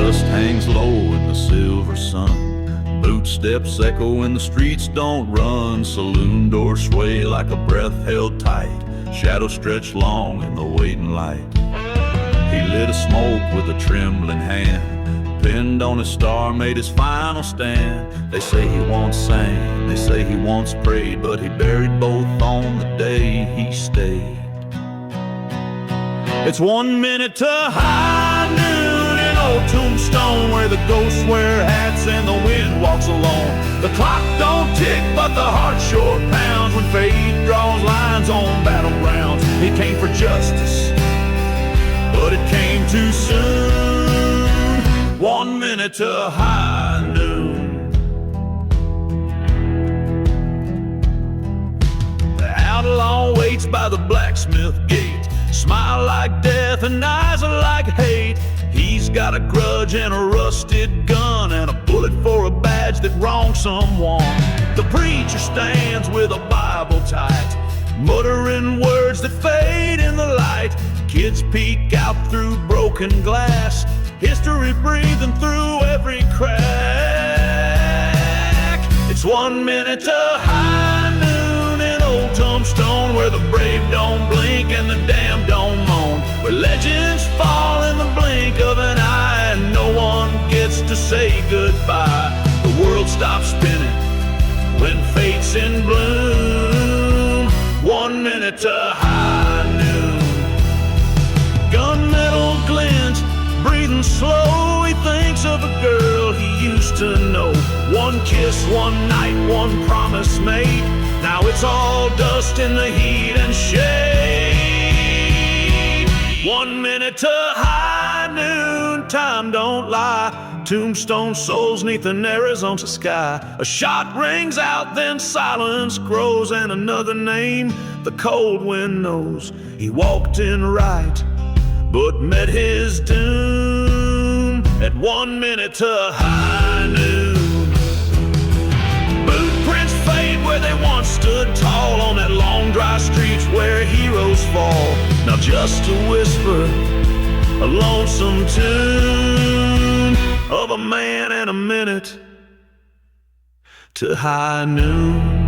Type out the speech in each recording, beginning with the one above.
dust hangs low in the silver sun. Boot steps echo and the streets don't run. Saloon doors sway like a breath held tight. Shadows stretch long in the waiting light. He lit a smoke with a trembling hand. Pinned on his star, made his final stand. They say he once sang, they say he once prayed, but he buried both on the day he stayed. It's 1 minute to high noon in old Tombstone, where the ghosts wear hats and the wind walks alone. The clock don't tick, but the heart sure pounds when fate draws lines on battlegrounds. He came for justice, but it came too soon. 1 minute to high noon. The outlaw waits by the blacksmith gate. Smile like death and eyes are like hate. He's got a grudge and a rusted gun and a bullet for a badge that wronged someone. The preacher stands with a Bible tight, muttering words that fade in the light. Kids peek out through broken glass, history breathing through every crack. It's 1 minute to high noon in old Tombstone, where the brave don't blink and the damned don't moan, where legends fall in the blink of an eye and no one gets to say goodbye. The world stops spinning when fate's in bloom. 1 minute to high noon. Gunmetal glints, breathing slow. He thinks of a girl he used to know. One kiss, one night, one promise made. Now it's all dust in the heat and shade. 1 minute to high noon, time don't lie. Tombstone souls neath an Arizona sky. A shot rings out, then silence grows, and another name the cold wind knows. He walked in right, but met his doom at 1 minute to high noon. Boot prints fade where they once stood tall, on that long dry street where heroes fall. Now just a whisper, a lonesome tune of a man and a minute to high noon.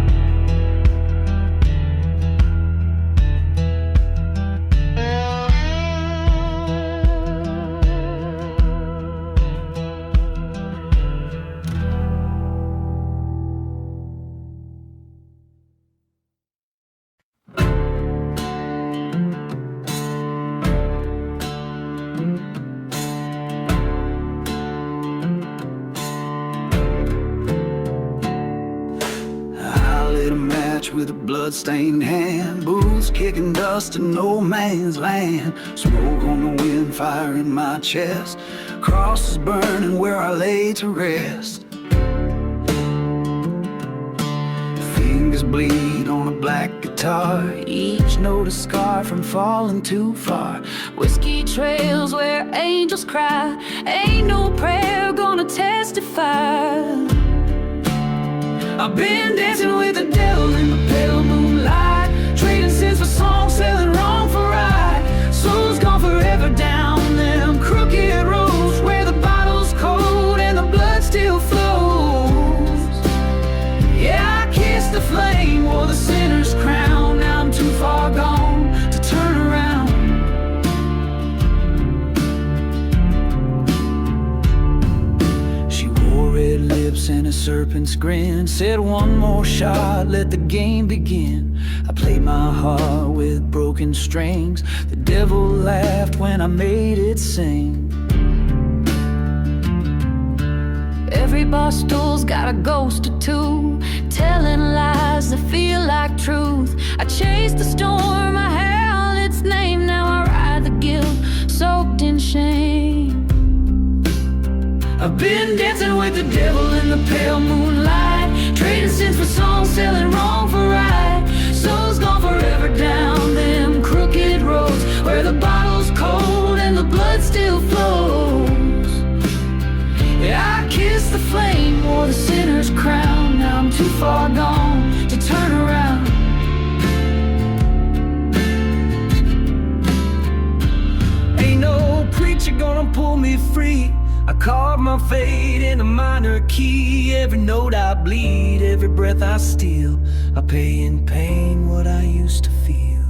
With a blood-stained hand, boots kicking dust in no man's land. Smoke on the wind, fire in my chest. Crosses burning where I lay to rest. Fingers bleed on a black guitar, each note a scar from falling too far. Whiskey trails where angels cry, ain't no prayer gonna testify. I've been dancing with the devil in the pale moonlight, trading sins for songs, selling wrong for right. Souls gone forever down them crooked roads, where the bottle's cold and the blood still flows. Yeah, I kissed the flame, wore the sinner's crown. Now I'm too far gone to turn around. She wore red lips and a serpent's grin, said one more shot, let the game begin. I played my heart with broken strings. The devil laughed when I made it sing. Every bar stool's got a ghost or two, telling lies that feel like truth. I chased the storm, I held its name. Now I ride the guilt, soaked in shame. I've been dancing with the devil in the pale moonlight, trading sins for songs, selling wrong for right. Souls gone forever down them crooked roads, where the bottle's cold and the blood still flows. Yeah, I kissed the flame, wore the sinner's crown. Now I'm too far gone to turn around. Ain't no preacher gonna pull me free. I carve my fate in a minor key. Every note I bleed, every breath I steal, I pay in pain what I used to feel.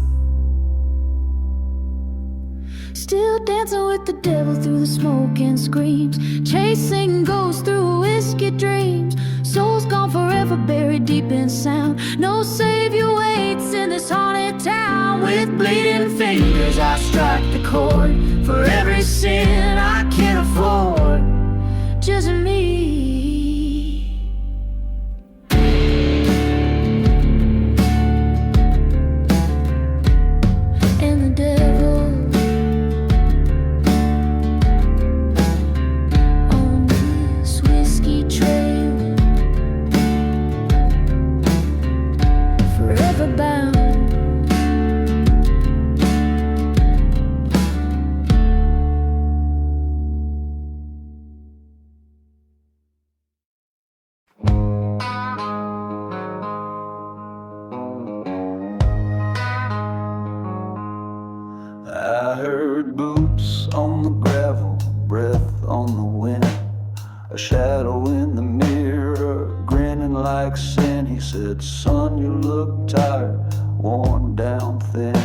Still dancing with the devil through the smoke and screams, chasing ghosts through whiskey dreams. Souls gone forever, buried deep in sound. No savior waits in this haunted town. With bleeding fingers I strike the chord for every sin I can't afford. Just me. And the devil on this whiskey trail, forever bound. I heard boots on the gravel, breath on the wind, a shadow in the mirror, grinning like sin. He said, son, you look tired, worn down thin.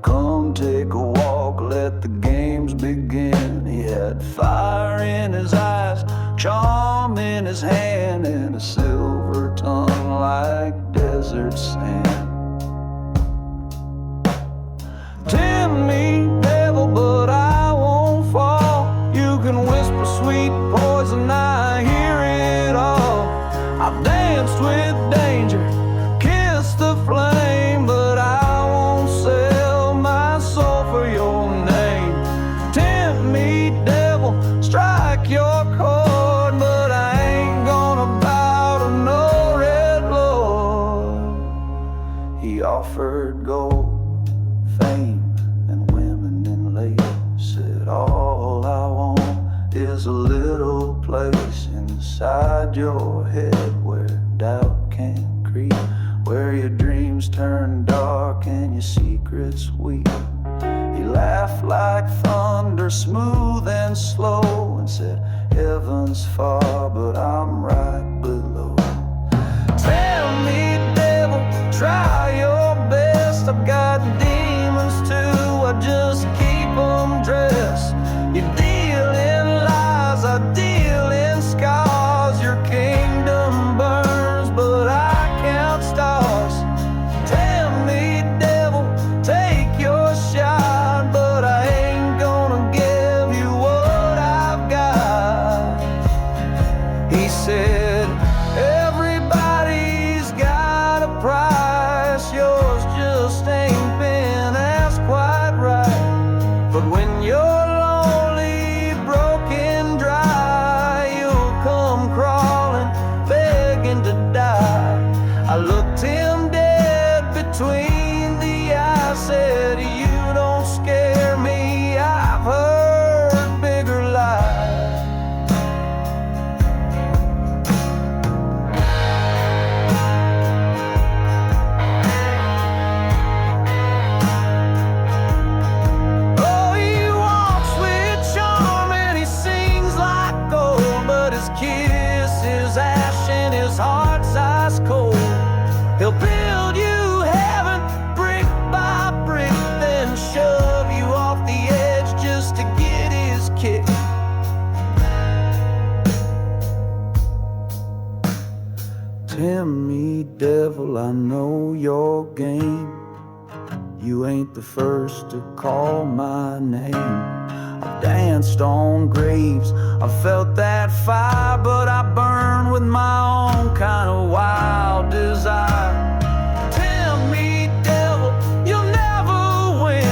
Come take a walk, let the games begin. He had fire in his eyes, charm in his hand, and a silver tongue like desert sand. Tempt me, devil, but I won't fall. You can whisper sweet poison, I hear it all. I've danced with danger, kissed the flame, but I won't sell my soul for your name. Tempt me, devil, strike your chord, but I ain't gonna bow to no red lord. He offered gold, fame, and women in lace. Said all I want is a little place inside your head where doubt can't creep, where your dreams turn dark and your secrets weep. He laughed like thunder, smooth and slow, and said, heaven's far, but I'm right below. Tell me, devil, try your best. I've got demons too, I just keep them dressed. You deal in lies, I deal in scars. Your kingdom burns, but I count stars. Tell me, devil, take your shot, but I ain't gonna give you what I've got. He said, everybody's got a price, yours just ain't been asked quite right. But when you're lonely, broken, dry, you'll come crawling, begging to die. I looked him dead between the eyes, said, you don't scare me, I've heard bigger lies. Oh, he walks with charm and he sings like gold, but his kiss is ash and his heart's ice cold. He'll build you heaven brick by brick, then shove you off the edge just to get his kick. Tempt me, devil, I know your game. You ain't the first to call my name. I've danced on graves, I've felt that fire, but I burn with my own kind of wild desire. Tempt me, devil, you'll never win.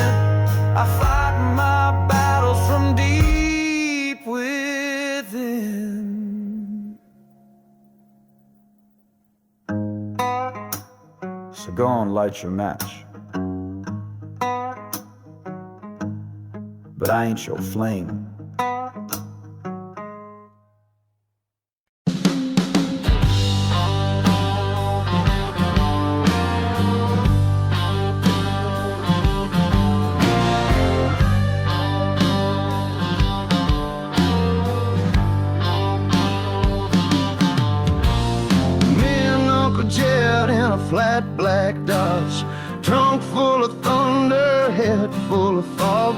I fight my battles from deep within. So go and light your match, but I ain't your flame. that black Dodge, trunk full of thunder, head full of fog.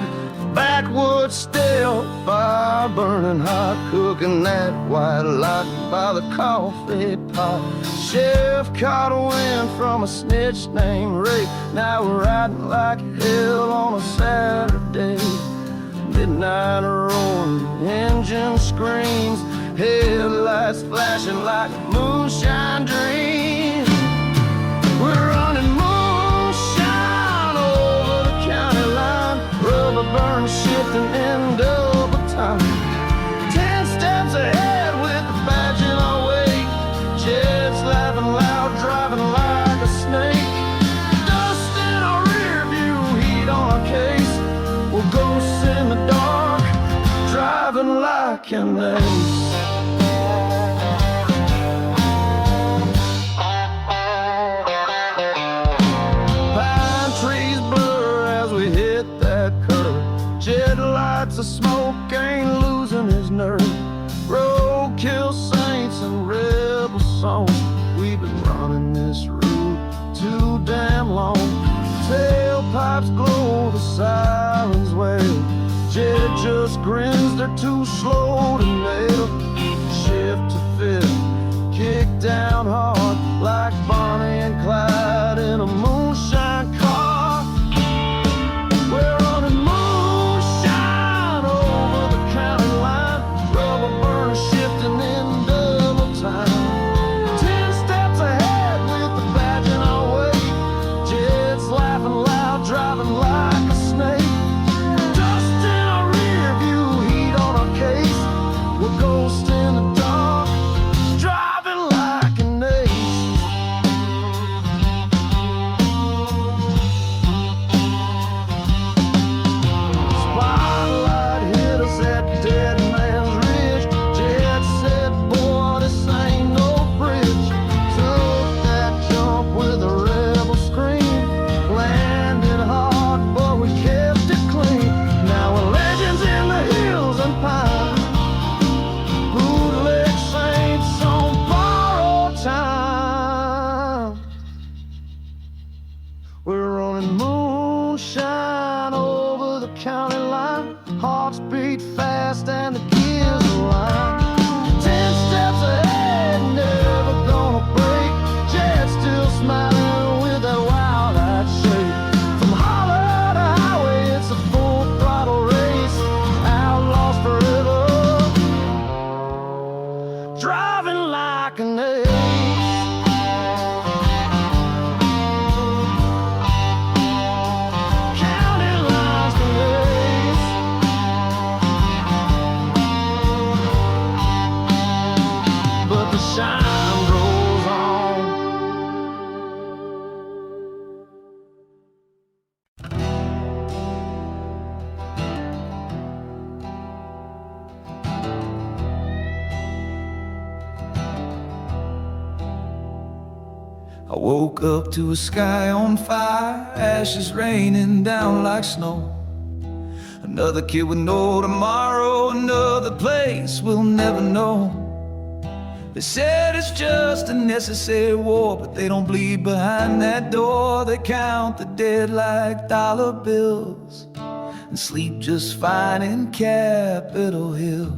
Backwoods still, fire burning hot, cooking that white lock by the coffee pot. Sheriff caught a wind from a snitch named Ray. Now we're riding like hell on a Saturday. Midnight roaring, engine screams, headlights flashing like moonshine dreams. We're running moonshine over the county line, rubber burn shifting in double time. 10 steps ahead with the badge in our wake, jets laughing loud, driving like a snake. Dust in our rear view, heat on our case. We're ghosts in the dark, driving like an ace. The smoke ain't losing his nerve. Roadkill saints and rebel songs. We've been running this route too damn long. Tailpipes glow, the sirens wail. Jet just grins, they're too slow to nail. Shift to fifth, kick down hard like Bonnie and Clyde in a moonshine car. We're running moonshine over the county line, rubber burner shifting in double time. 10 steps ahead with the badge in our way, jets laughing loud, driving like a snake. Dust in our rear view, heat on our case. We're ghosts in the dark, driving like an ace. Spotlight hit us at Dead Man's Ridge. Jet said, boy, this ain't no bridge. Took that jump with a rebel scream. Landed hard, but we kept it clean. Now we're legends in the hills and pine. Bootleg saints on borrowed time. We're running moonshine over the county line. Hearts beat fast and the gears align. 10 steps ahead, never gonna break. Jet still smiling with that wild-eyed shake. From holler to highway, it's a full throttle race. Outlaws forever, driving like an ace. County lines to ace. But the shine grows on. I woke up to a sky on fire, ashes raining down like snow. Another kid with no tomorrow, another place we'll never know. They said it's just a necessary war, but they don't bleed behind that door. They count the dead like dollar bills and sleep just fine in Capitol Hill.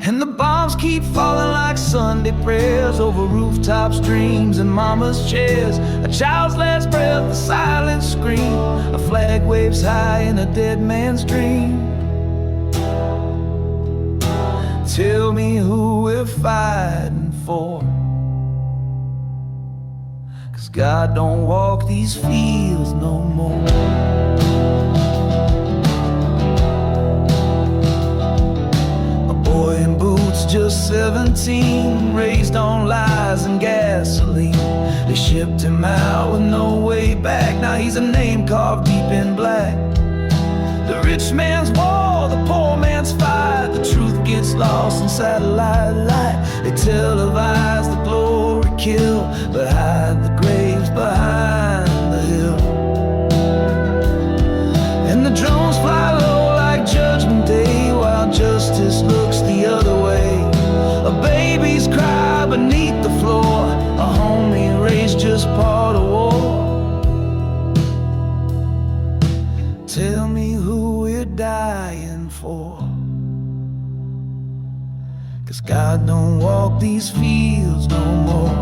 And the bombs keep falling like Sunday prayers over rooftops, dreams, and mama's chairs. A child's last breath, a silent scream, a flag waves high in a dead man's dream. Tell me who we're fighting for, 'cause God don't walk these fields no more. Boy in boots, just 17, raised on lies and gasoline. They shipped him out with no way back. Now he's a name carved deep in black. The rich man's war, the poor man's fight. The truth gets lost in satellite light. They televise the glory kill, but hide the graves behind the hill. And the drones fly low like Judgment Day, while justice looks the other way. A baby's cry beneath the floor, a homie Tell me who we're dying for, 'cause God don't walk these fields no more.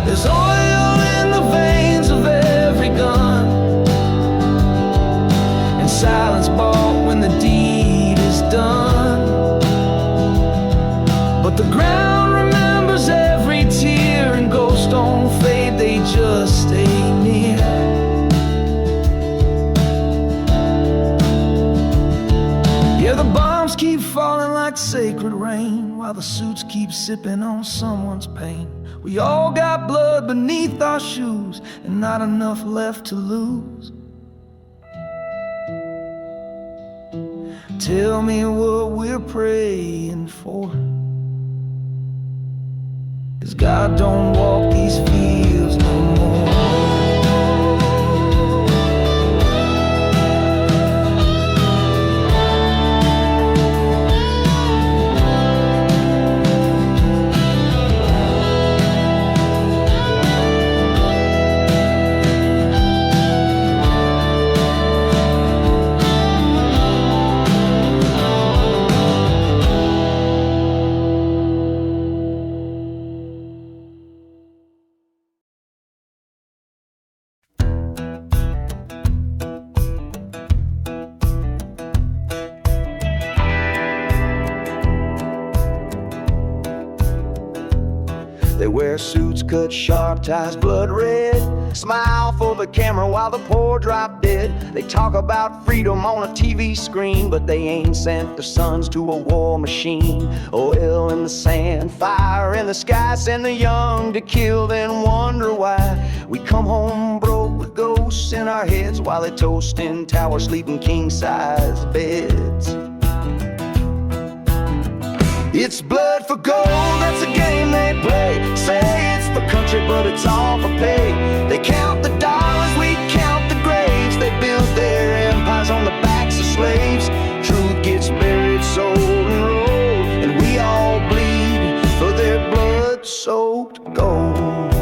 There's oil in the veins of every gun, and silence bought when the deed is done. But the ground remembers every tear, and ghosts don't fade, they just stay near. Yeah, the bombs keep falling like sacred rain, while the suits keep sipping on someone's pain. We all got blood beneath our shoes, and not enough left to lose. Tell me what we're praying for, 'cause God don't walk these fields no more. They wear suits cut sharp, ties blood red, smile for the camera while the poor drop dead. They talk about freedom on a TV screen, but they ain't sent their sons to a war machine. Oil in the sand, fire in the sky, send the young to kill, then wonder why we come home broke with ghosts in our heads, while they toast in towers, sleeping king-size beds. It's blood for gold, that's a game they play. Say it's for country, but it's all for pay. They count the dollars, we count the graves. They built their empires on the backs of slaves. Truth gets buried, sold and rolled, and we all bleed for their blood-soaked gold.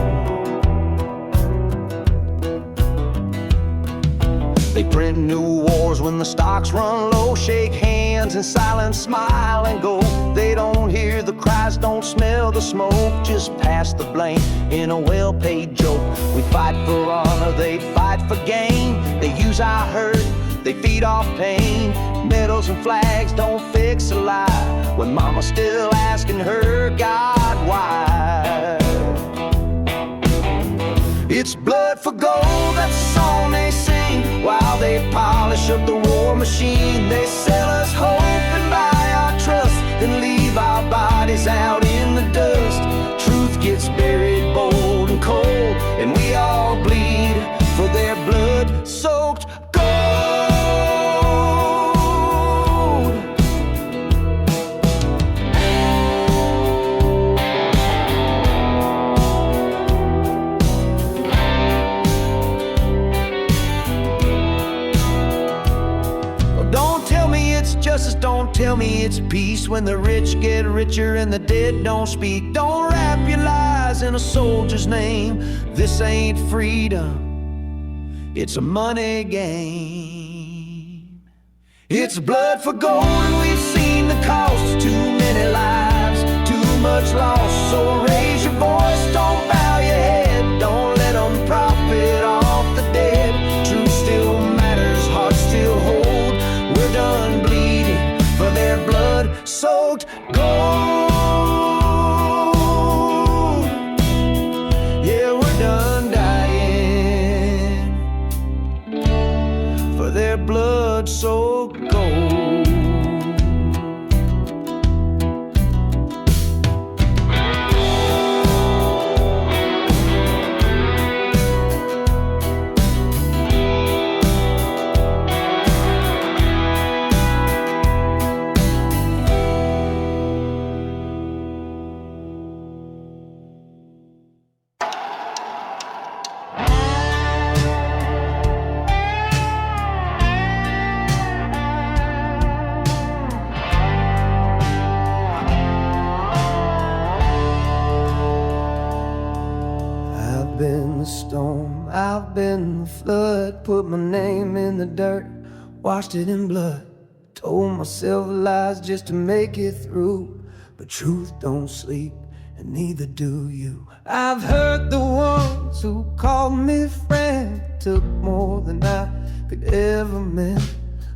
They print new wars when the stocks run low, shake hands in silence, smile and go. They don't hear the cries, don't smell the smoke, just pass the blame in a well-paid joke. We fight for honor, they fight for gain. They use our hurt, they feed off pain. Medals and flags don't fix a lie, when mama's still asking her God why. It's blood for gold, that's the song they sing, while they polish up the war machine. They sell us hope and buy our trust, then leave our bodies out in the dust. Truth gets buried bold and cold, and we all bleed for their blood-soaked gold. Don't tell me it's justice, don't tell me it's peace, when the rich get richer and the dead don't speak. Don't wrap your lies in a soldier's name. This ain't freedom, it's a money game. It's blood for gold, and we've seen the cost. Too many lives, too much loss. So raise your voice, don't bow your head, don't let them profit off the dead. Truth still matters, hearts still hold. We're done bleeding for their blood-soaked gold. Yeah, we're done dying for their blood-soaked gold. up in the flood, put my name in the dirt, washed it in blood. Told myself lies just to make it through, but truth don't sleep, and neither do you. I've heard the ones who called me friend took more than I could ever mend,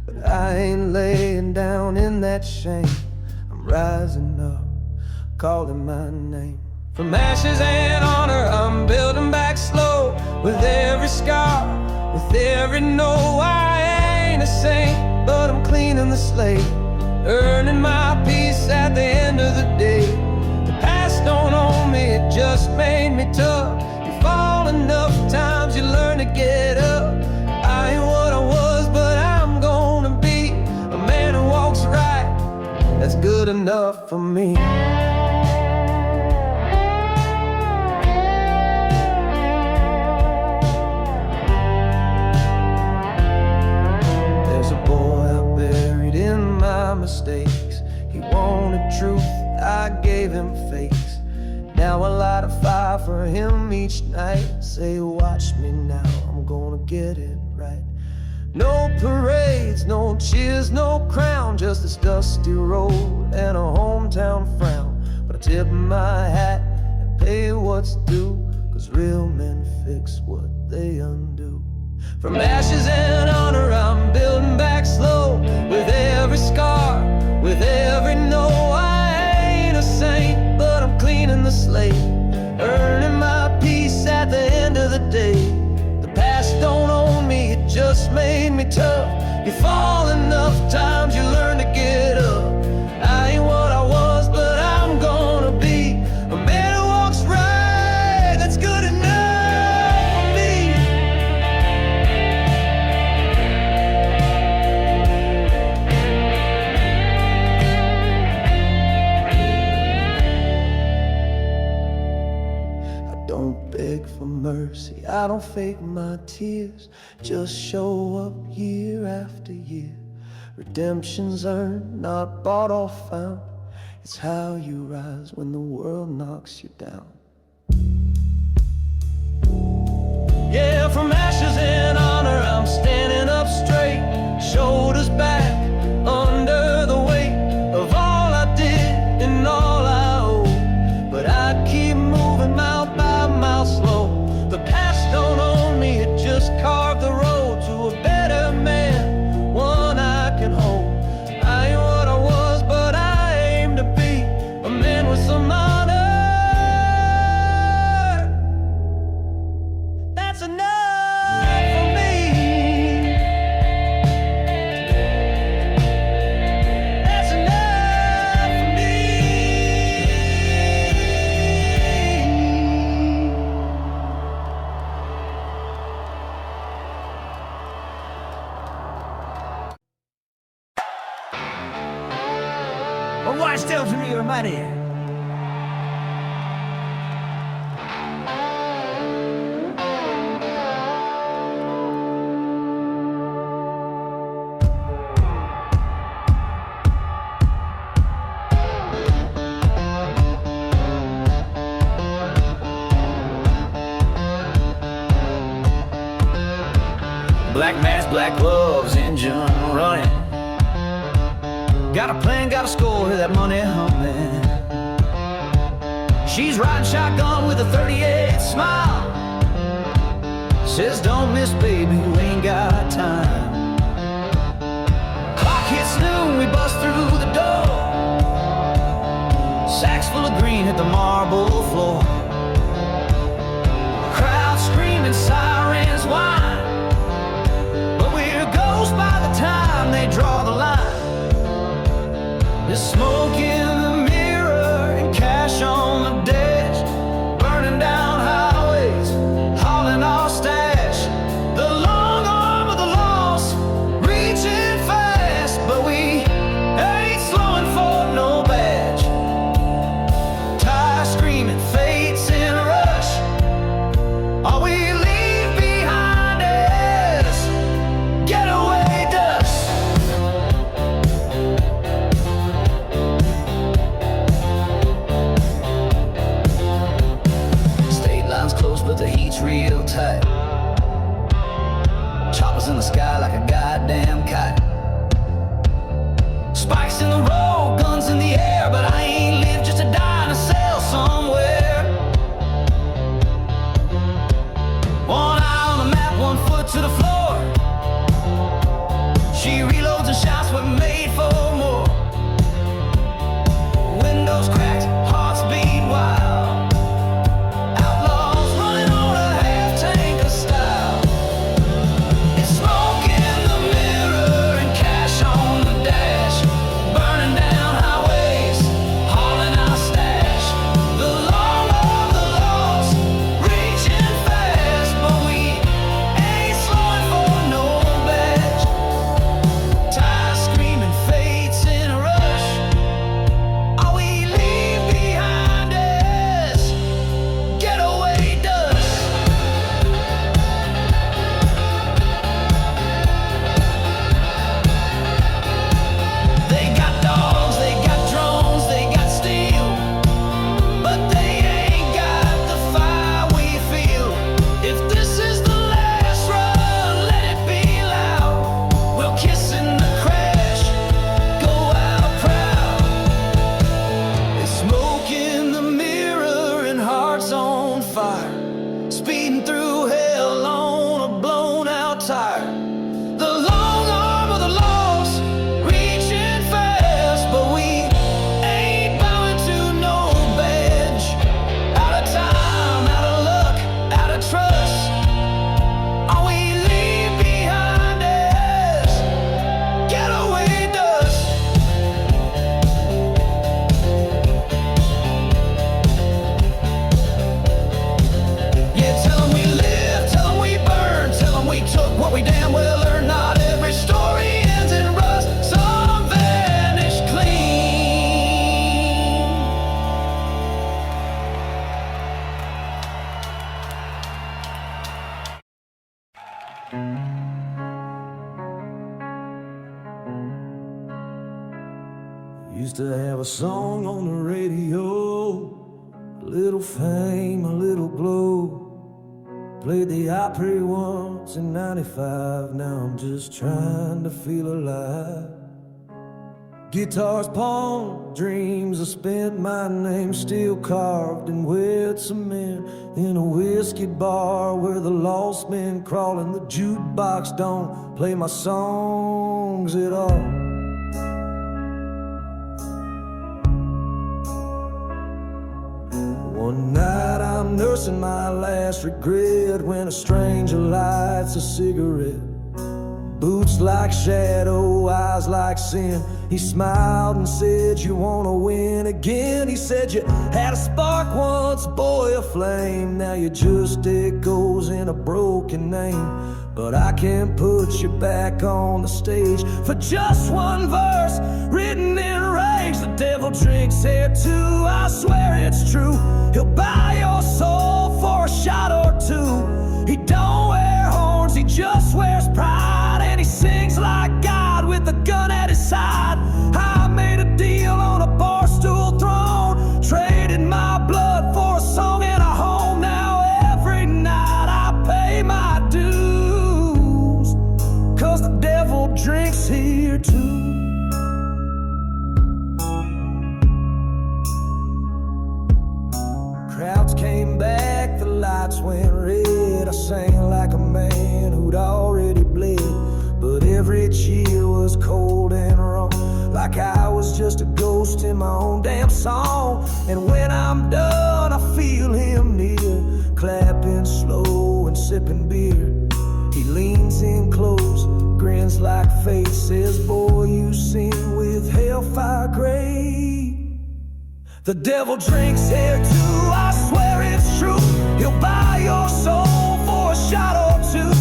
but I ain't laying down in that shame. I'm rising up, calling my name. From ashes and honor, I'm building back slow. With every scar, with every no, I ain't a saint, but I'm cleaning the slate, earning my peace at the end of the day. The past don't own me, it just made me tough. You fall enough times, you learn to get up. I ain't what I was, but I'm gonna be a man who walks right. That's good enough for me. Mistakes. He wanted truth, I gave him fakes. Now I light a fire for him each night. Say, watch me now, I'm gonna get it right. No parades, no cheers, no crown, just this dusty road and a hometown frown. But I tip my hat and pay what's due, 'cause real men fix what they undo. From ashes and honor, I'm building back slow. With every scar, with every no, I ain't a saint, but I'm cleaning the slate, earning my peace at the end of the day. The past don't own me, it just made me tough. You fall enough times, you learn to get up. I ain't what I was, but I'm gonna be a man who walks right. That's good enough. For mercy, I don't fake my tears, just show up year after year. Redemption's earned, not bought or found. It's how you rise when the world knocks you down. Yeah, from ashes and honor, I'm standing up straight, shoulders back, under the weight of all I did and all I owe. But I keep moving mile by mile slow. The past don't own me, it just carved the road to a better man, one I can hold. I ain't what I was, but I aim to be a man with some honor. That's enough for me. That's enough for me. Well, why still to me your money? Black mask, black gloves, engine running. Got a plan, got a score, hear that money humming. She's riding shotgun with a 38 smile. Says don't miss, baby, we ain't got time. Clock hits noon, we bust through the door. Sacks full of green hit the marble floor. Crowd screaming, sirens whine, but we're ghosts by the time they draw the line. There's smoke in the mirror and cash on the dash, burning down highways, hauling our stash. The long arm of the lost, reaching fast, but we ain't slowing for no badge. Tire screaming, fate in the sky like a goddamn kite. Spikes in the road, guns in the air, but I ain't lived just to die in a cell somewhere. One eye on the map, 1 foot to the floor. She reloads and shouts we're made for more. Windows cracked, hearts beat wild. Outlaws running on a half-tank of style. It's smoke in the mirror and cash on the dash. Burning down highways, hauling our stash. The long of the lost, reaching fast, but we ain't slowing for no badge. Tires screaming, fates in a rush. All we leave behind us, getaway dust. They got dogs, they got drones, they got steel, but they ain't got the fire we feel. If this is the last run, let it be loud. We'll kiss in the crash, go out proud. It's smoke in the mirror and hearts on fire, speeding through hell on a blown out tire. The long arm of the lost, reaching fast, but we ain't bowing to no badge. Out of time, out of luck, out of trust. All we leave behind us, getaway dust. Yeah, tell 'em we live, tell 'em we burn, tell 'em we took what we damn well earned. Not every story ends in rust, some vanish clean. Used to have a song on the radio, a little fame, a little glow. Played the Opry once in '95, now I'm just trying to feel alive. Guitars, palm, dreams, I spent my name still carved in wet cement in a whiskey bar where the lost men crawl and the jukebox don't play my songs at all. One night I'm nursing my last regret when a stranger lights a cigarette. Boots like shadow, eyes like sin. He smiled and said, "You wanna win again?" He said, "You had a spark once, boy, a flame. Now you're just echoes in a broken name. But I can't put you back on the stage for just one verse written in rage. The devil drinks here too, I swear it's true. He'll buy your soul for a shot or two. He don't wear horns, he just wears pride. And he sings like God with a gun at his side. I made a deal on a bar stool throne, traded my blood for a song and a home. Now every night I pay my dues, 'cause the devil drinks here too. Crowds came back, the lights went red. I sang like a man who'd already bled, but every cheer was cold and wrong, like I was just a ghost in my own damn song. And when I'm done, I feel him near, clapping slow and sipping beer. He leans in close, grins like fate, says, "Boy, you sing with hellfire great." The devil drinks here too, I swear it's true. He'll buy your soul for a shot or two.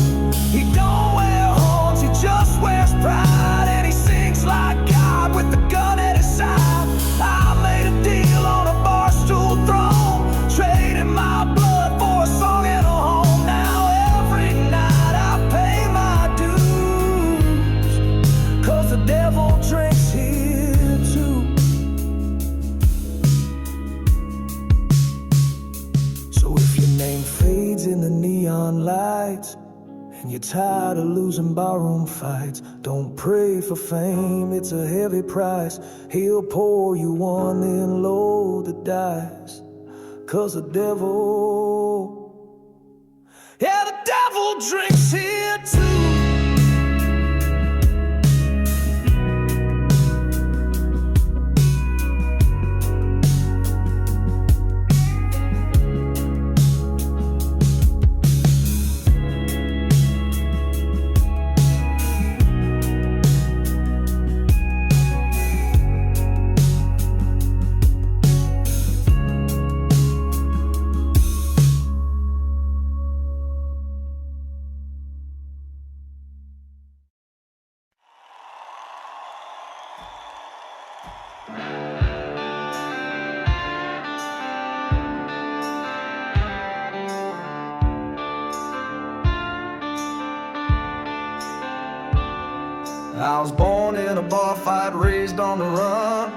He don't wear horns, he just wears pride. And he sings like God with the gun at his side. I made a deal on a bar stool throne, trading my blood for a song and a home. Now every night I pay my dues, 'cause the devil drinks here too. So if your name fades in the and you're tired of losing barroom fights. Don't pray for fame, it's a heavy price. He'll pour you one, then load the dice. 'Cause the devil, yeah, the devil drinks here too. I was born in a bar fight, raised on the run.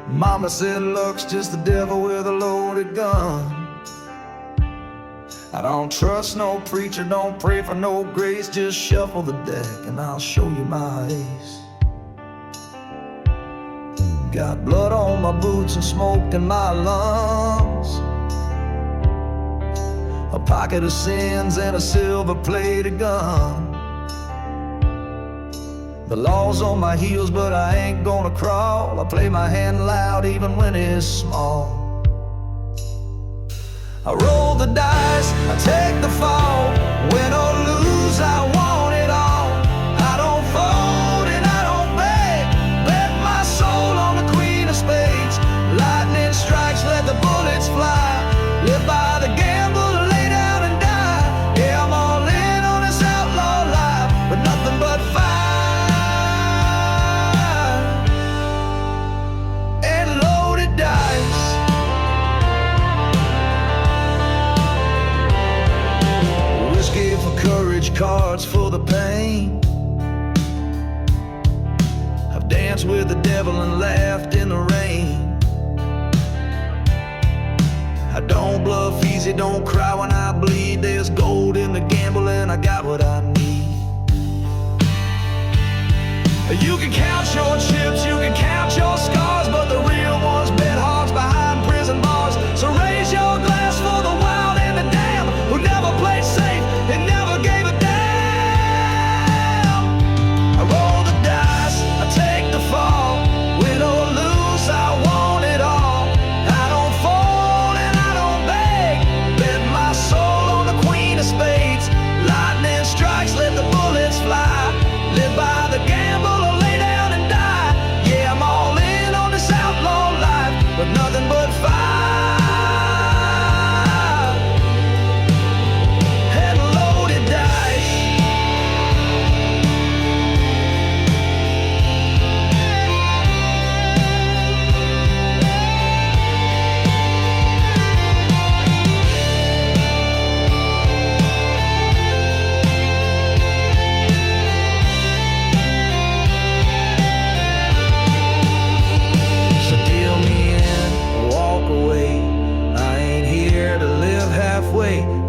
Mama said luck's just the devil with a loaded gun. I don't trust no preacher, don't pray for no grace. Just shuffle the deck and I'll show you my ace. Got blood on my boots and smoke in my lungs, a pocket of sins and a silver-plated gun. The law's on my heels, but I ain't gonna crawl. I play my hand loud even when it's small. I roll the dice, I take the fall. Win or lose, I want it all. I don't fold and I don't beg. Bet my soul on the queen of spades. Lightning strikes, let the bullets fly. Live by the gamble, lay down and die. Yeah, I'm all in on this outlaw life, but nothing but fire. Cards for the pain. I've danced with the devil and laughed in the rain. I don't bluff easy, don't cry when I bleed. There's gold in the gamble and I got what I need. You can count your chips, you can count your scars, but the real ones bet hearts behind prison bars. So raise your glass for the wild and the damned who never played safe and never gave a damn. I roll the dice, I take the fall. Win or lose, I want it all. I don't fold and I don't beg. Bet my soul on the queen of spades. Lightning strikes, let the bullets fly. Live by the gamble or lay down and die. Yeah, I'm all in on this outlaw life, but nothing but fire.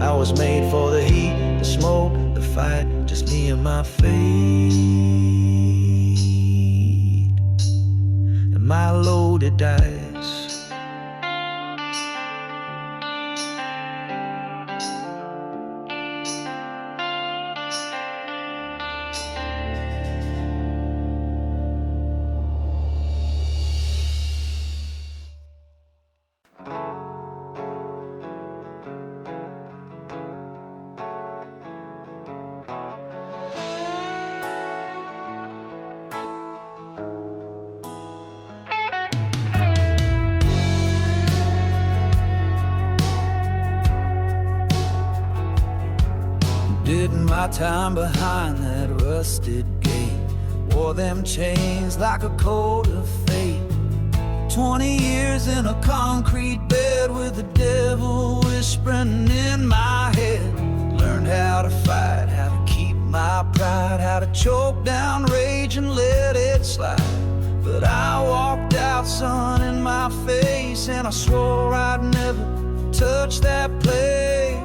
I was made for the heat, the smoke, the fight, just me and my fate and my loaded dice. Did my time behind that rusted gate, wore them chains like a code of fate. 20 years in a concrete bed with the devil whispering in my head. Learned how to fight, how to keep my pride, how to choke down rage and let it slide. But I walked out, sun in my face, and I swore I'd never touch that place.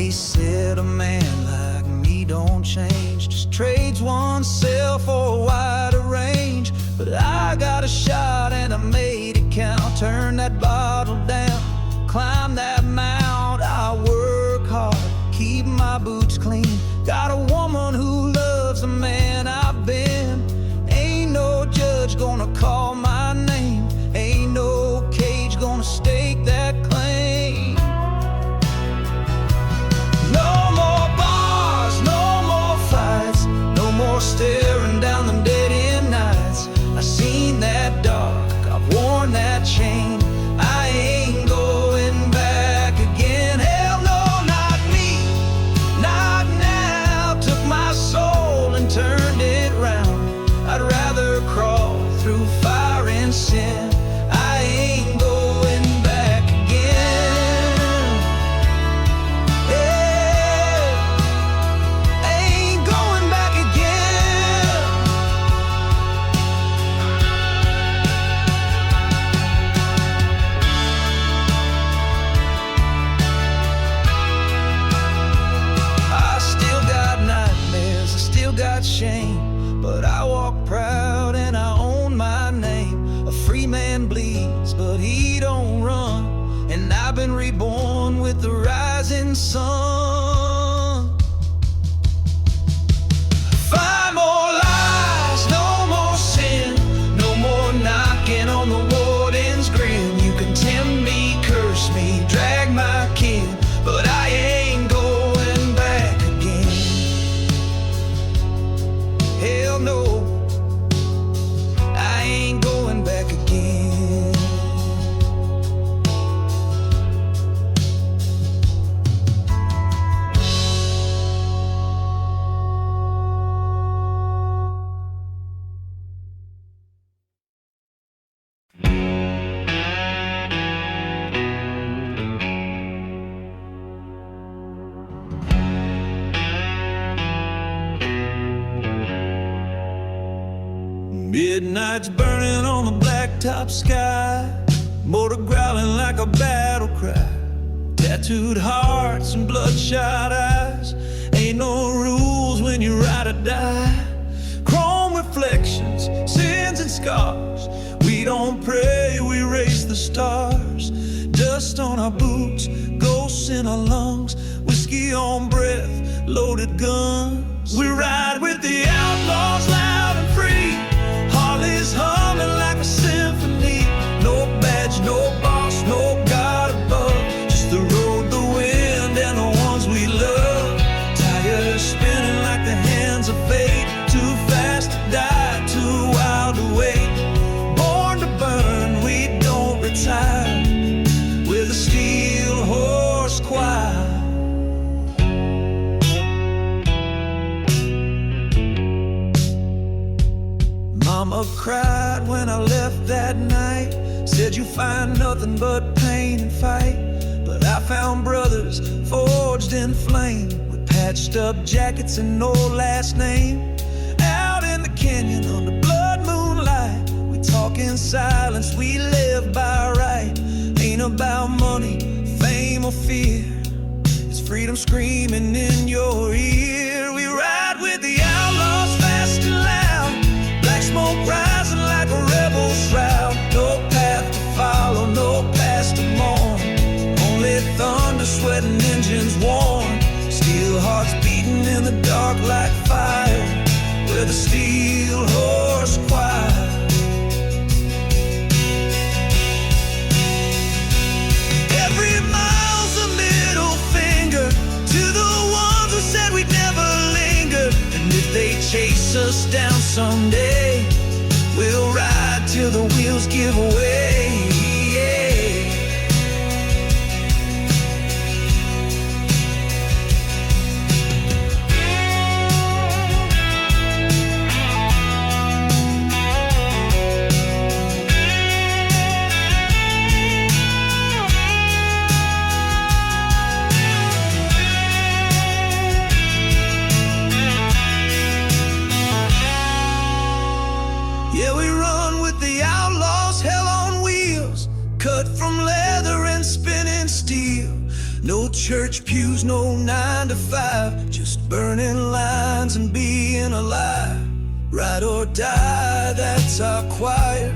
They said a man like me don't change, just trades oneself for a wider range. But I got a shot and I made it count. Turn that bottle down, climb that mount. I work hard, keep my boots clean. Got a woman who loves the man I've been. Ain't no judge gonna call my name, ain't no cage gonna stake that claim. No more bars, no more fights, no more staring down them dead-end nights. I seen that dark, I've worn that chain. I ain't going back again. Hell no, not me, not now. Took my soul and turned it round. I'd rather crawl through fire and sin. I ain't going back again. Yeah, I ain't going back again. I still got nightmares, I still got shame, but I walk proud and I own my name. A free man bleeds, but he don't run, and I've been reborn with the rising sun. 5 more lies, no more sin, no more knocking on the warden's grin. You can tempt me, curse me, drag my kin, but I ain't going back again. Hell no, I ain't going back again. Midnight's burning on the blacktop sky, motor growling like a battle cry. Tattooed hearts and bloodshot eyes. Ain't no rules when you ride or die. Chrome reflections, sins and scars. We don't pray, we race the stars. Dust on our boots, ghosts in our lungs. Whiskey on breath, loaded guns. We ride with the outlaws loud and free. Harley's humming like a symphony. No badge, no boss, no God above. Just the road, the wind, and the ones we love. Tires spinning like the hands of fate. Too fast to die, too wild to wait. Born to burn, we don't retire. With a steel horse choir. Mama cried when I left that night. Said you find nothing but pain and fight. But I found brothers forged in flame, with patched up jackets and no last name. Out in the canyon under blood moonlight, we talk in silence, we live by right. Ain't about money, fame or fear. It's freedom screaming in your ear. We ride with the outlaws fast and loud. Black smoke rising like a rebel shroud. No path to follow, no past to mourn. Only thunder, sweating engines warm. Steel hearts beating in the dark like fire. With a steel horse choir. Every mile's a middle finger to the ones who said we'd never linger. And if they chase us down someday, we'll ride till the wheels give way. Yeah, we run with the outlaws, hell on wheels, cut from leather and spinning steel. No church pews, no 9 to 5, just burning lines and being alive. Ride or die, that's our choir,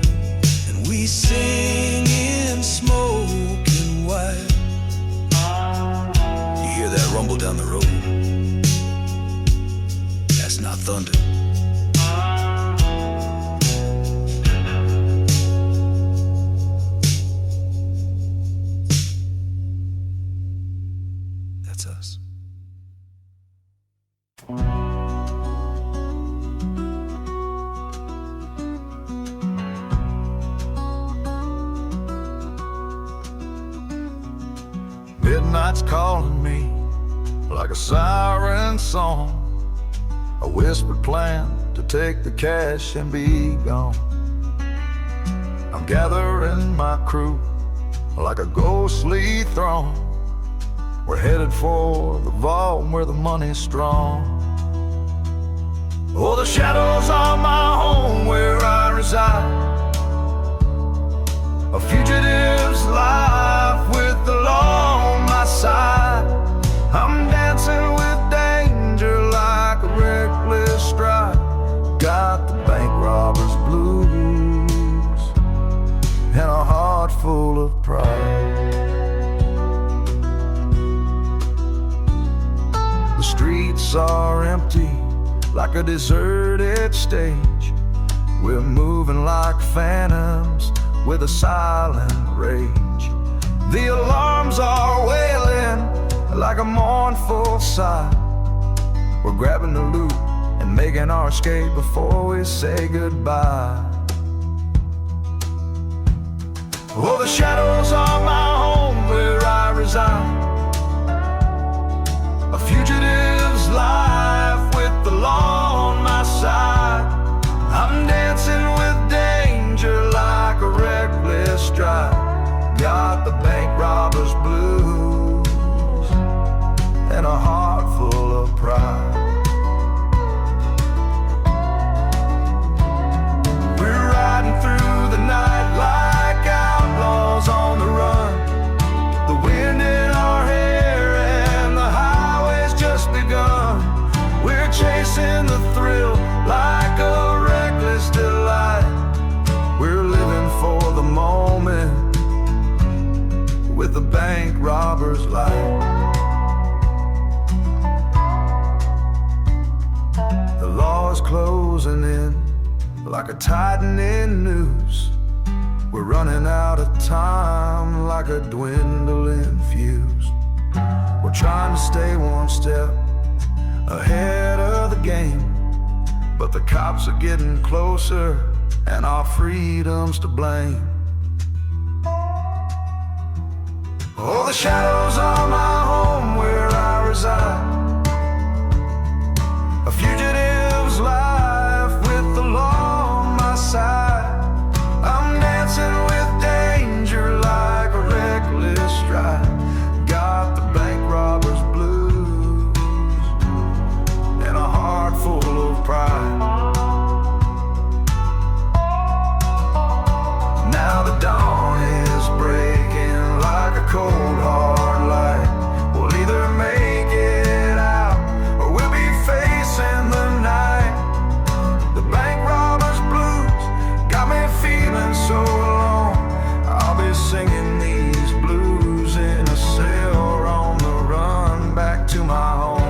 and we sing in smoke and white. You hear that rumble down the road? That's not thunder. That's us. Midnight's calling me like a siren song. A whispered plan to take the cash and be gone. I'm gathering my crew like a ghostly throng. We're headed for the vault where the money's strong. Oh, the shadows are my home where I reside. A fugitive's life with the law on my side. I'm dancing with danger like a reckless stride. Got the bank robber's blues and a heart full of pride. The streets are empty like a deserted stage. We're moving like phantoms with a silent rage. The alarms are wailing like a mournful sigh. We're grabbing the loot and making our escape before we say goodbye. Oh, the shadows are my home where I reside. A fugitive's life with the law on my side. I'm dancing with danger like a reckless stride. Got the bank robber's blues and a heart full of pride. We're riding through the night like outlaws on the run. The wind in our hair and the highway's just begun. We're chasing the thrill like a reckless delight. We're living for the moment with the bank robber's light. The law is closing in like a tightening noose. We're running out of time like a dwindling fuse. We're trying to stay one step ahead of the game, but the cops are getting closer and our freedom's to blame. Oh, the shadows are my home where I reside. A fugitive's life with the law on my side. I'm dancing with danger like a reckless stride. Got the bank robber's blues and a heart full of pride. Now the dawn is breaking like a cold hard light. We'll either make it out or we'll be facing the night. The bank robber's blues got me feeling so alone. I'll be singing these blues in a cell or on the run back to my home.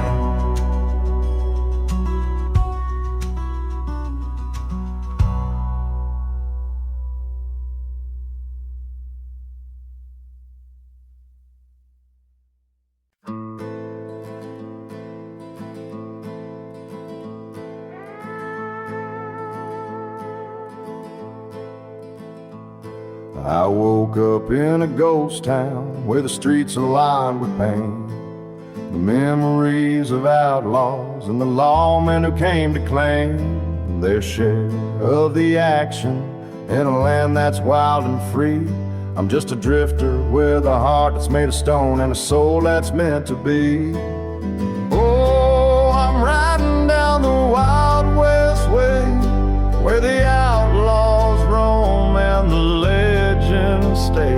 I woke up in a ghost town where the streets are lined with pain. The memories of outlaws and the lawmen who came to claim their share of the action in a land that's wild and free. I'm just a drifter with a heart that's made of stone and a soul that's meant to be. Oh, I'm riding down the Wild West Way where the outlaws roam and the legends stay.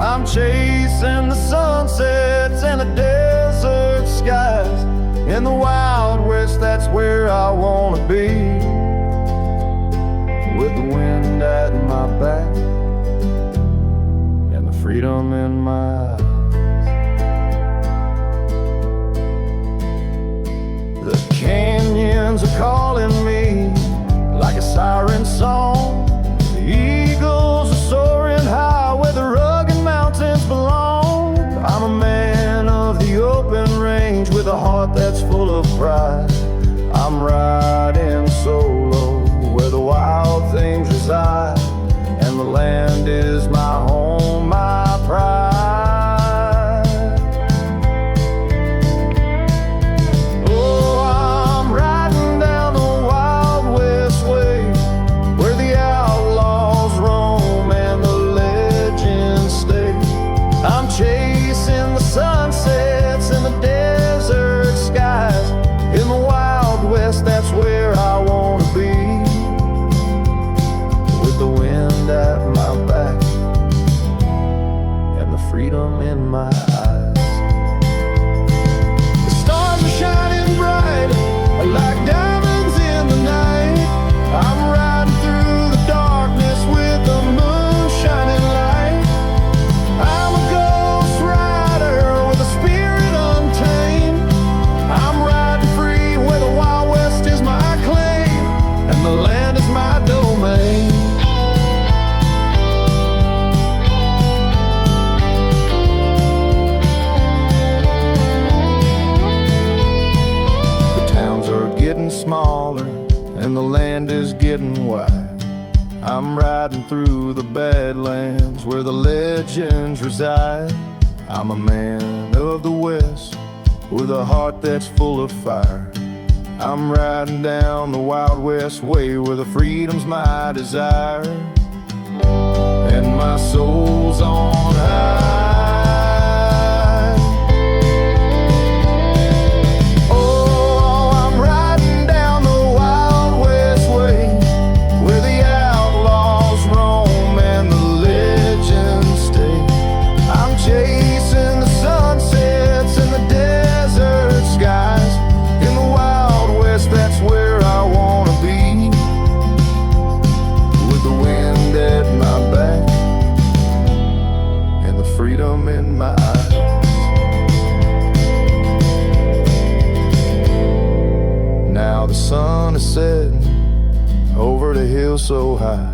I'm chasing the sunsets and the desert skies. In the Wild West, that's where I wanna be, with the wind at my back and the freedom in my eyes. The canyons are calling me like a siren song. The eagles are soaring high where the rugged mountains belong. I'm a man of the open range with a heart that's full of pride. I'm riding solo where the wild things reside, and the land is my home, my pride. Oh, I'm riding down the Wild West Way, where the outlaws roam and the legends stay. I'm chasing the sunsets and the desert skies. In the Wild West, that's where I wanna be, with the wind at my back and the freedom in my eyes. The stars are shining bright like diamonds in the night. I'm riding through the darkness with the moon shining light. I'm a ghost rider with a spirit untamed. I'm riding free where the Wild West is my claim, and the land is my domain. The towns are getting smaller and the land is getting wide. I'm riding through the Badlands where the legends reside. I'm a man of the West with a heart that's full of fire. I'm riding down the Wild West Way where the freedom's my desire, and my soul's on high. Oh, I'm riding down the Wild West Way where the outlaws roam and the legends stay. I'm chasing the sunsets and the desert skies. In the Wild West, that's where I wanna be, with the wind at my back and the freedom in my eyes. Now the sun is setting over the hill so high.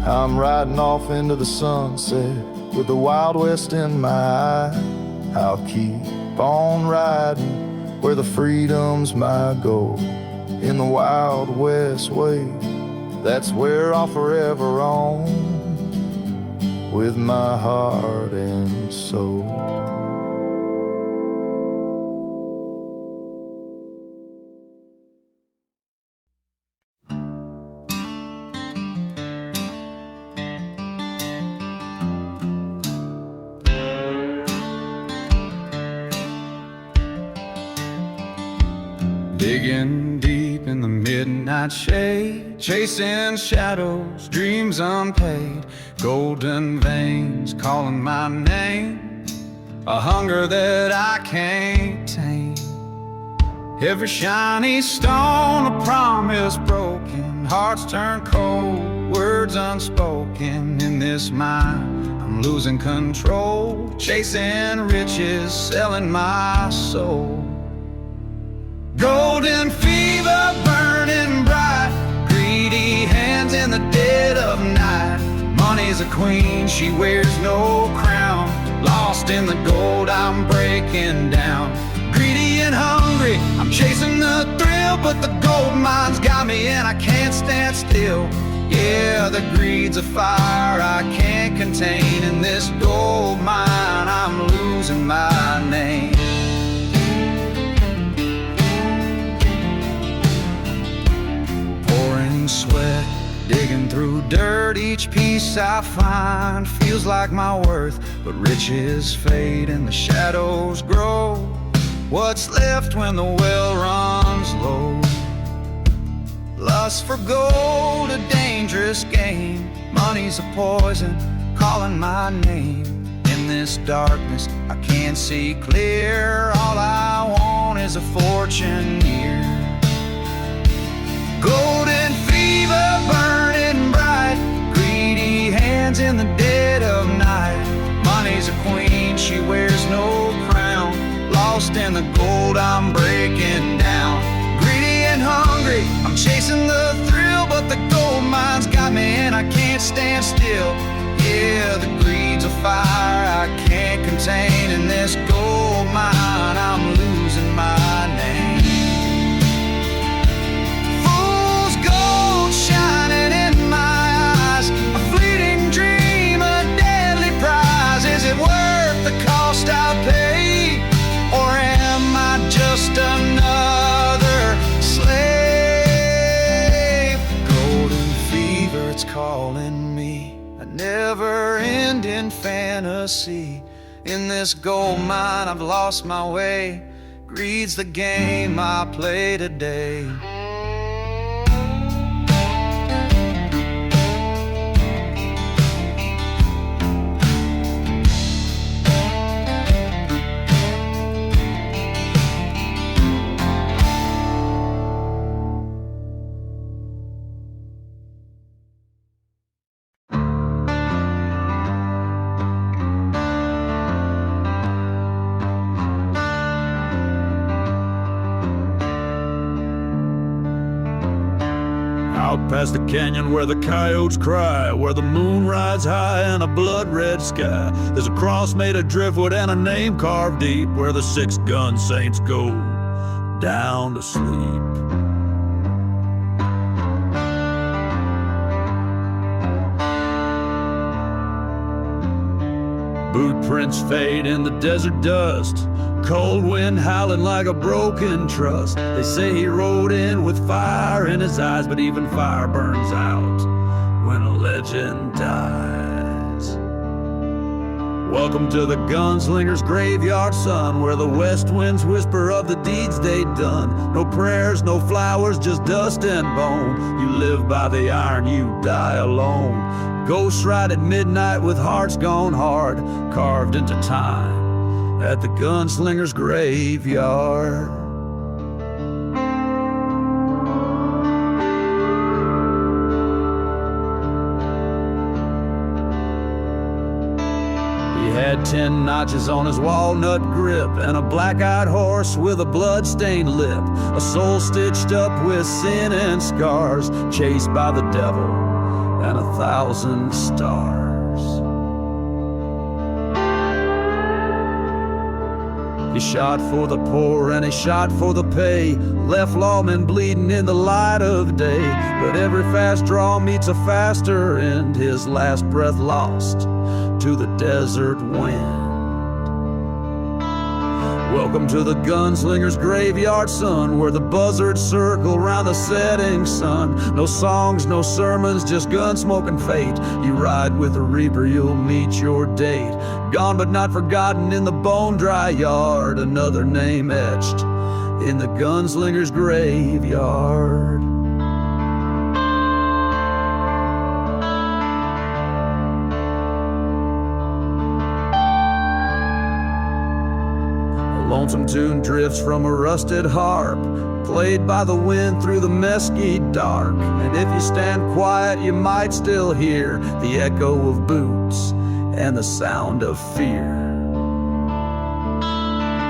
I'm riding off into the sunset with the Wild West in my eye. I'll keep on riding where the freedom's my goal. In the Wild West Way, that's where I'll forever roam, with my heart and soul. Digging deep in the midnight shade, chasing shadows, dreams unpaid, golden veins calling my name, a hunger that I can't tame. Every shiny stone, a promise broken, hearts turn cold, words unspoken. In this mind, I'm losing control, chasing riches, selling my soul. Golden fever burning bright, greedy hands in the dead of night. Money's a queen, she wears no crown, lost in the gold, I'm breaking down. Greedy and hungry, I'm chasing the thrill, but the gold mine's got me and I can't stand still. Yeah, the greed's a fire I can't contain. In this gold mine, I'm losing my name. Sweat, digging through dirt, each piece I find feels like my worth, but riches fade and the shadows grow. What's left when the well runs low? Lust for gold, a dangerous game. Money's a poison, calling my name. In this darkness, I can't see clear. All I want is a fortune here. Golden fever burning bright, greedy hands in the dead of night. Money's a queen, she wears no crown. Lost in the gold, I'm breaking down. Greedy and hungry, I'm chasing the thrill, but the gold mine's got me and I can't stand still. Yeah, the greed's a fire I can't contain. In this gold mine, I'm losing my name. Fool's gold shining in my eyes, a fleeting dream, a deadly prize. Is it worth the cost I pay, or am I just another slave? Golden fever, it's calling me, a never-ending fantasy. In this gold mine, I've lost my way. Greed's the game I play today. Out past the canyon where the coyotes cry, where the moon rides high in a blood-red sky. There's a cross made of driftwood and a name carved deep, where the 6 gun saints go down to sleep. Boot prints fade in the desert dust, cold wind howling like a broken trust. They say he rode in with fire in his eyes, but even fire burns out when a legend dies. Welcome to the Gunslingers' graveyard, son, where the west winds whisper of the deeds they done. No prayers, no flowers, just dust and bone. You live by the iron, you die alone. Ghosts ride at midnight with hearts gone hard, carved into time at the Gunslingers' graveyard. He had 10 notches on his walnut grip, and a black-eyed horse with a blood-stained lip, a soul stitched up with sin and scars, chased by the devil and 1,000 stars. He shot for the poor and he shot for the pay, left lawmen bleeding in the light of day. But every fast draw meets a faster end, his last breath lost to the desert wind. Welcome to the Gunslingers' graveyard, son, where the buzzards circle round the setting sun. No songs, no sermons, just gun-smoking fate. You ride with the reaper, you'll meet your date. Gone but not forgotten in the bone-dry yard, another name etched in the Gunslingers' graveyard. Lonesome tune drifts from a rusted harp, played by the wind through the mesquite dark. And if you stand quiet, you might still hear the echo of boots and the sound of fear.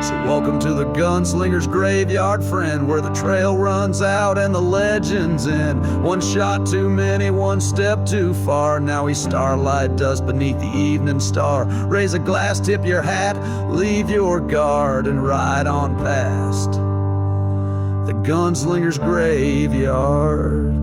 So welcome to the Gunslingers' graveyard, friend, where the trail runs out and the legends end. One shot too many, one step too far. Now we starlight dust beneath the evening star. Raise a glass, tip your hat, leave your guard, and ride on past the Gunslingers' graveyard.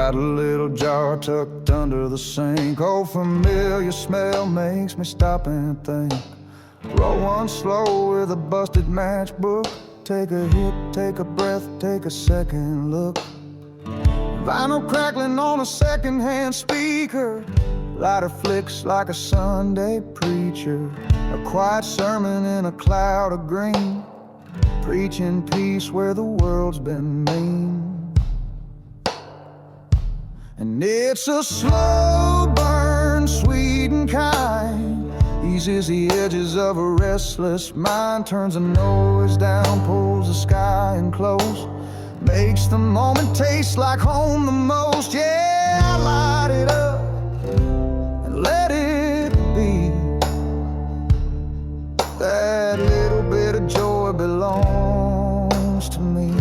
got a little jar tucked under the sink. Oh, familiar smell makes me stop and think. Roll one slow with a busted matchbook. Take a hit, take a breath, take a second look. Vinyl crackling on a secondhand speaker. Lighter flicks like a Sunday preacher. A quiet sermon in a cloud of green. Preaching peace where the world's been mean. And it's a slow burn, sweet and kind. Eases the edges of a restless mind. Turns the noise down, pulls the sky in close. Makes the moment taste like home the most. Yeah, I light it up and let it be. That little bit of joy belongs to me.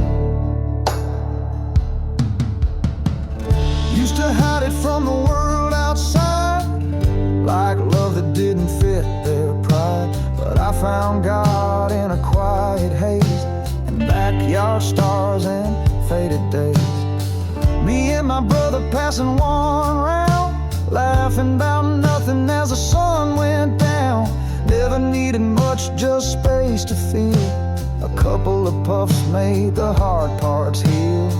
Used to hide it from the world outside, like love that didn't fit their pride. But I found God in a quiet haze, and backyard stars and faded days. Me and my brother passing one round, laughing about nothing as the sun went down. Never needed much, just space to feel. A couple of puffs made the hard parts heal.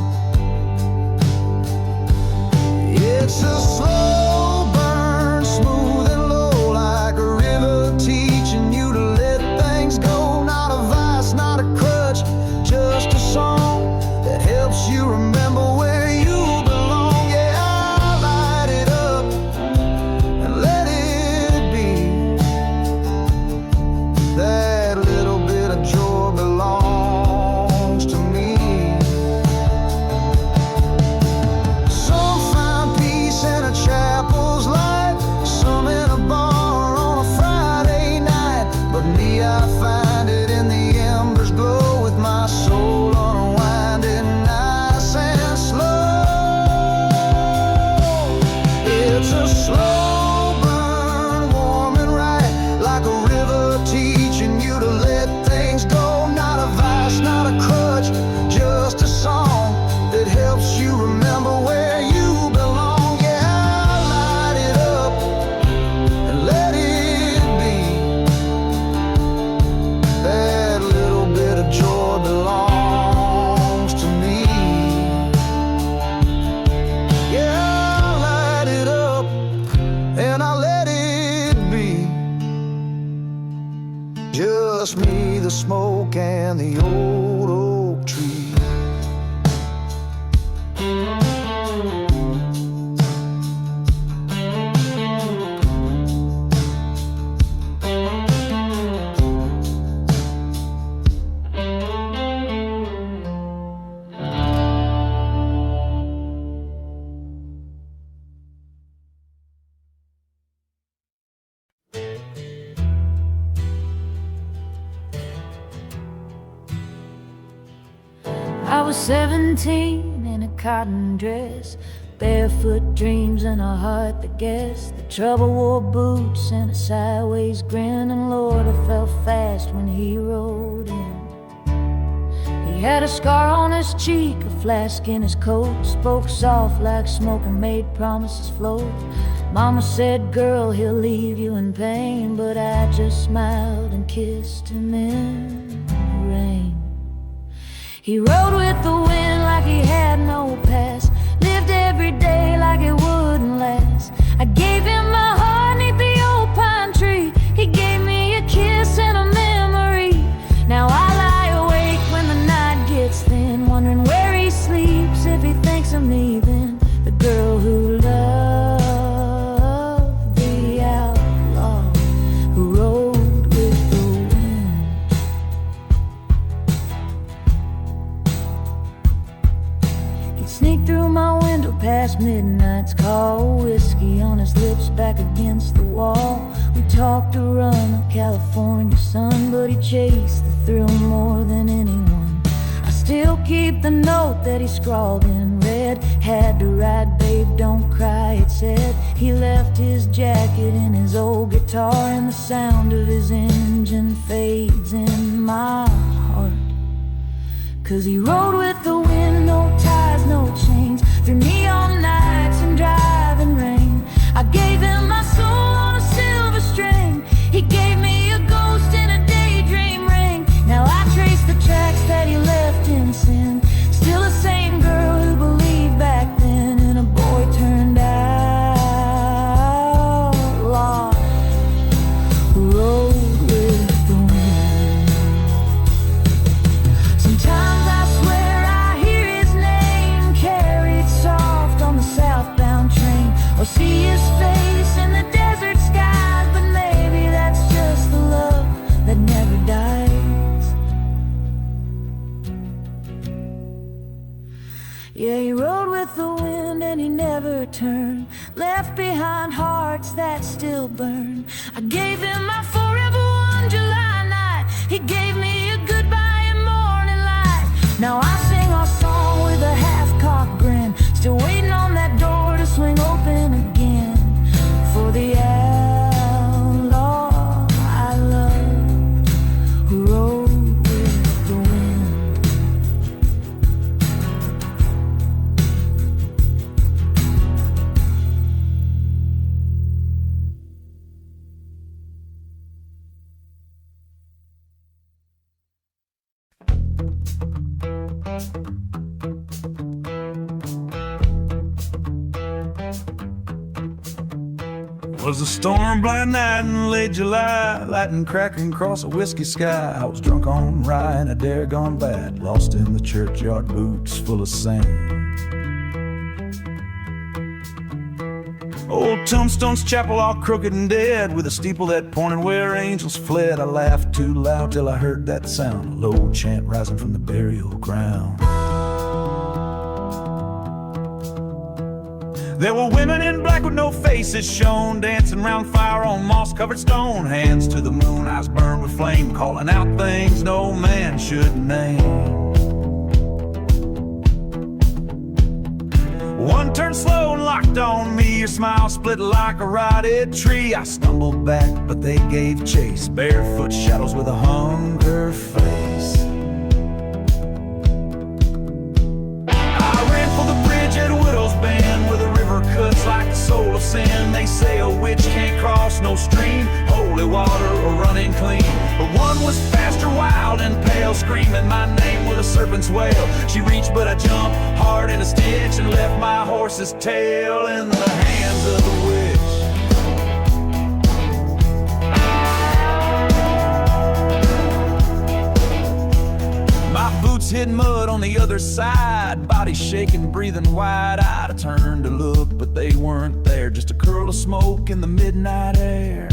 It's a slow burn, smooth and low, like a river teaching you to let things go. Not a vice, not a crutch, just a song that helps you remember where you belong. Yeah, I light it up and let it be. That little bit of joy belongs to me. Some find peace in a chapel's light, some in a bar on a Friday night. But me, I find it in the embers glow, with my soul unwinding nice and slow. It's a slow burn, warm and right, like a river teaching you to let things go. Not a vice, not a crutch, just a song that helps you remember where you belong. Yeah, I light it up and let it be. That little bit of joy belongs to me. Yeah, I light it up and I let it be. Just me, the smoke, and the old oak tree. I was 17 in a cotton dress, barefoot dreams and a heart that guessed. The trouble wore boots and a sideways grin, and Lord, I fell fast when he rode in. He had a scar on his cheek, a flask in his coat, spoke soft like smoke and made promises float. Mama said, girl, he'll leave you in pain, but I just smiled and kissed him in the rain. He rode with the wind like he had no past, lived every day like it wouldn't last. I gave him my heart 'neath the old pine tree. He gave me a kiss and a memory. Now I lie awake when the night gets thin, wondering where he sleeps, if he thinks I'm leaving. The girl who loved the outlaw, who rode with the wind. He'd sneak through my window past midnight's call, whiskey on his lips back against the wall. We talked to run the California sun, but he chased the thrill more than anyone. I still keep the note that he scrawled in red. Had to ride, babe, don't cry, it said. He left his jacket and his old guitar, and the sound of his engine fades in my heart. 'Cause he rode with the wind, no ties, no chains, through neon nights I gave him my soul on a silver string. He gave me a ghost in a daydream ring. Now I trace the tracks that he left in sin. Still the same girl who believed back then in a boy turned outlaw who rode with the wind. Sometimes I swear I hear his name carried soft on the southbound train, or see his face in the desert skies. But maybe that's just the love that never dies. Yeah, he rode with the wind and he never turned, left behind hearts that still burn. I gave him my forever one July night. He gave me a goodbye in morning light. Now I sing our song with a half-cocked grin, still waiting on that door to swing open again for the outlaw I love who rode with the wind. Was a storm blind night in late July, lightning cracking across a whiskey sky. I was drunk on rye and a dare gone bad, lost in the churchyard boots full of sand. Old Tombstone's chapel all crooked and dead, with a steeple that pointed where angels fled. I laughed too loud till I heard that sound, a low chant rising from the burial ground. There were women in black with no faces shown, dancing round fire on moss-covered stone. Hands to the moon, eyes burned with flame, calling out things no man should name. One turned slow and locked on me, your smile split like a rotted tree. I stumbled back, but they gave chase, barefoot shadows with a hunger face. I ran for the bridge at Widow's Bend, where the river cuts like the soul of sin. They say a witch can't cross no stream, holy water or running clean. But one was faster, wild and pale, screaming my name with a serpent's wail. She reached but I jumped hard in a stitch and left my horse's tail in the hands of the witch. My boots hit mud on the other side, body shaking, breathing wide-eyed. I turned to look, but they weren't there, just a curl of smoke in the midnight air.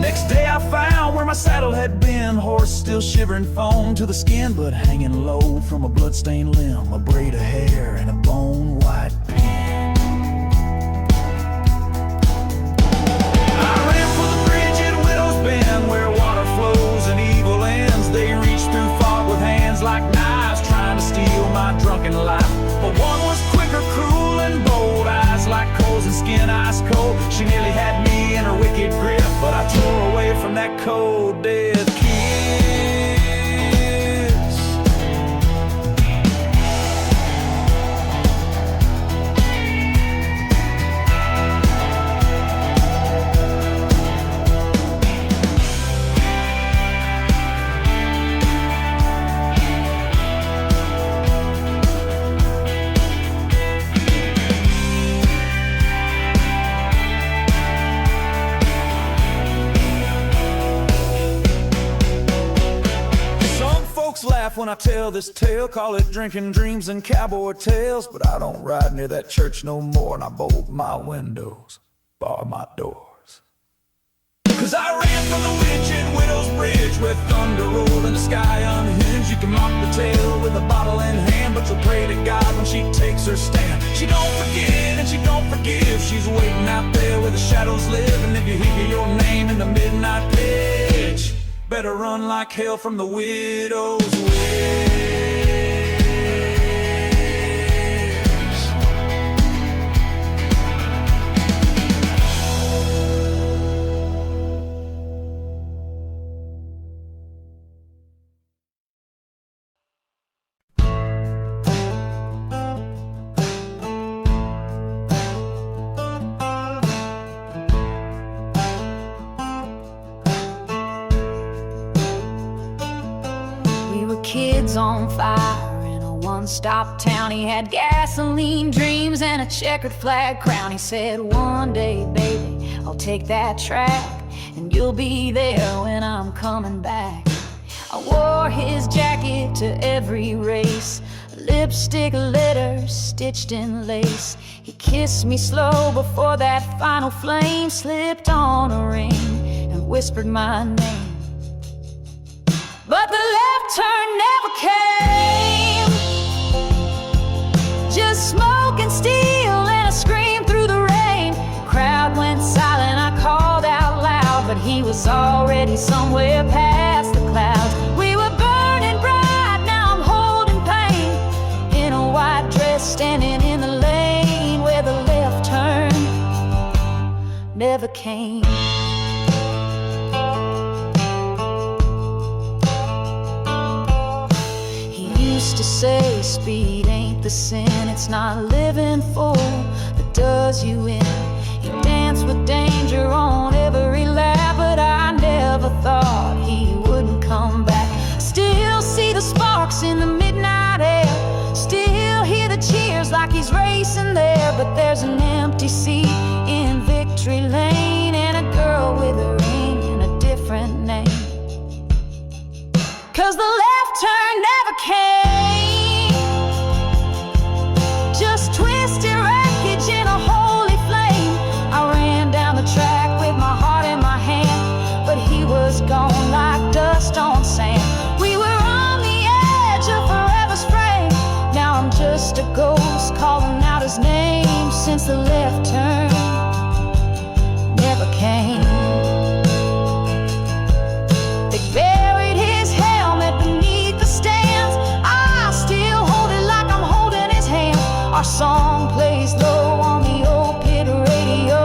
Next day I found where my saddle had been, horse still shivering foam to the skin, but hanging low from a bloodstained limb, a braid of hair and a bone-white pin. I ran for the bridge at Widow's Bend, where water flows and evil ends. They reached through fog with hands like knives, trying to steal my drunken life. But one was quicker, cruel and bold, eyes like coals and skin ice cold. She nearly had me in her wicked grip, but I tore away from that cold dead kiss. Laugh when I tell this tale, call it drinking dreams and cowboy tales. But I don't ride near that church no more, and I bolt my windows, bar my doors. Cause I ran from the witch at Widow's Bridge, where thunder rolled and the sky unhinged. You can mock the tale with a bottle in hand, but you'll pray to God when she takes her stand. She don't forget and she don't forgive, she's waiting out there where the shadows live. And if you hear your name in the midnight pitch, better run like hell from the widow's wish. head's on fire. In a one-stop town, he had gasoline dreams and a checkered flag crown. He said, one day, baby, I'll take that track, and you'll be there when I'm coming back. I wore his jacket to every race, lipstick letters stitched in lace. He kissed me slow before that final flame slipped on a ring and whispered my name. But the left turn never came, just smoke and steel and a scream through the rain. Crowd went silent, I called out loud, but he was already somewhere past the clouds. We were burning bright, now I'm holding pain, in a white dress standing in the lane where the left turn never came. To say speed ain't the sin, it's not living full that does you in. He danced with danger on every lap, but I never thought he wouldn't come back. Still see the sparks in the midnight air, still hear the cheers like he's racing there. But there's an empty seat in Victory Lane and a girl with a ring and a different name. 'Cause the left turn never came, just twisted wreckage in a holy flame. I ran down the track with my heart in my hand, but he was gone like dust on sand. We were on the edge of forever's frame. Now I'm just a ghost calling out his name, since the left turn never came. They buried his helmet beneath the stands, I still hold it like I'm holding his hand. Our song plays low on the old pit radio,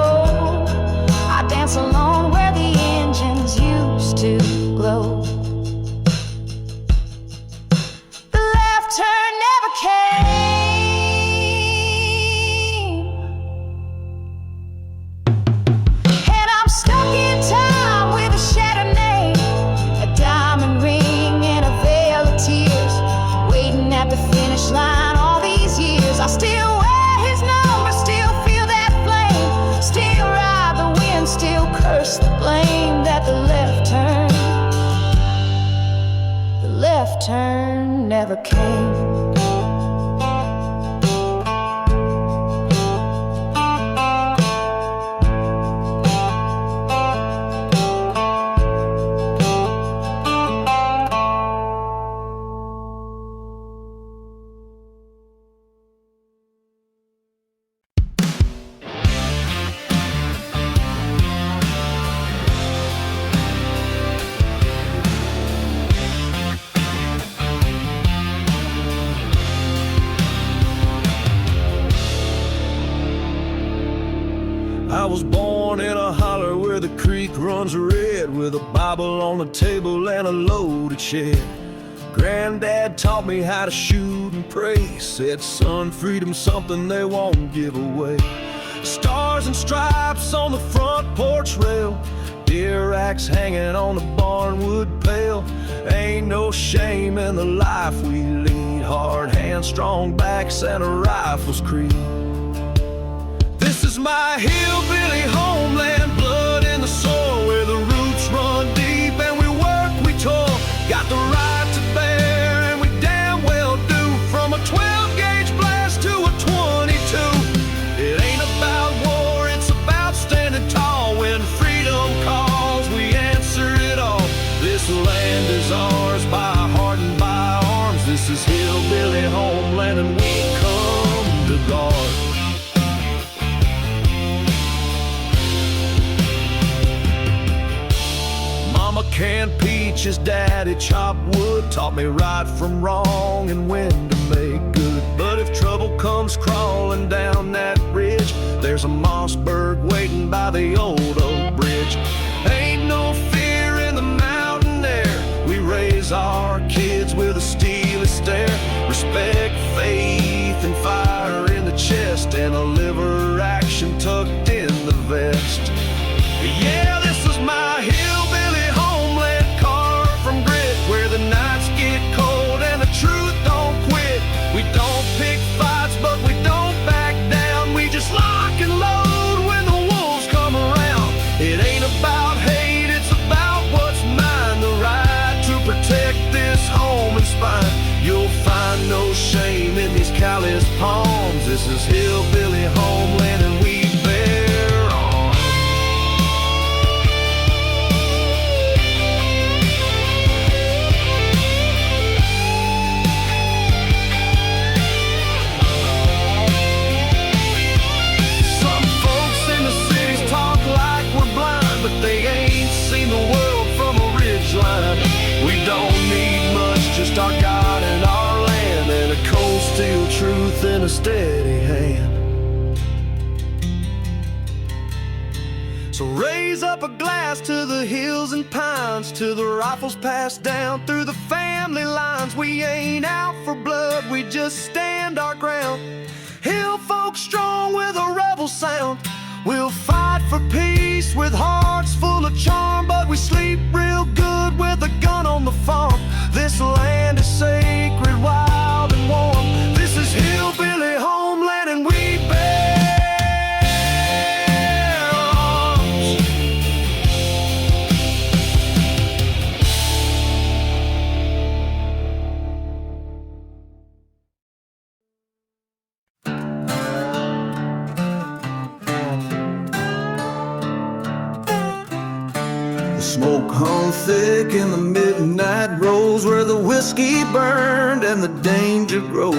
I dance along where the engines used to glow. The left turn never came, and I'm stuck in time with a shattered name, a diamond ring and a veil of tears, waiting at the finish line all these years. I still wear his number, still feel that flame, still ride the wind, still curse the blame that the left turn never came. I was born in a holler where the creek runs red, with a Bible on the table and a loaded shed. Granddad taught me how to shoot and pray, said, son, freedom's something they won't give away. Stars and stripes on the front porch rail, deer axe hanging on the barnwood pail. Ain't no shame in the life we lead, hard hands, strong backs, and a rifle's creed. This is my hillbilly homeland, blood in the soil, where the roots run deep and we work, we toil. Got the right to bear, and we damn well do, from a 12-gauge blast to a 22. It ain't about war, it's about standing tall. When freedom calls, we answer it all. This land is ours by heart and by arms. This is hillbilly homeland, and we come to guard. Mama canned peaches, daddy chopped wood, taught me right from wrong and when to make good. But if trouble comes crawling down that ridge, there's a Mossberg waiting by the old oak bridge. Ain't no fear in the mountain air, we raise our kids with a steely stare. Respect, faith, and fire in the chest, and a liver action tucked in the vest. Yeah, this is my hillbilly homeland, carved from grit, where the nights get cold and the truth in a steady hand. So raise up a glass to the hills and pines, to the rifles passed down through the family lines. We ain't out for blood, we just stand our ground. Hill folk strong with a rebel sound. We'll fight for peace with hearts full of charm, but we sleep real good with a gun on the farm. This land is sacred, wild and warm. This is hillbilly homeland and we bear arms. The smoke hung thick in the midnight rose, where the whiskey burned and the danger grows.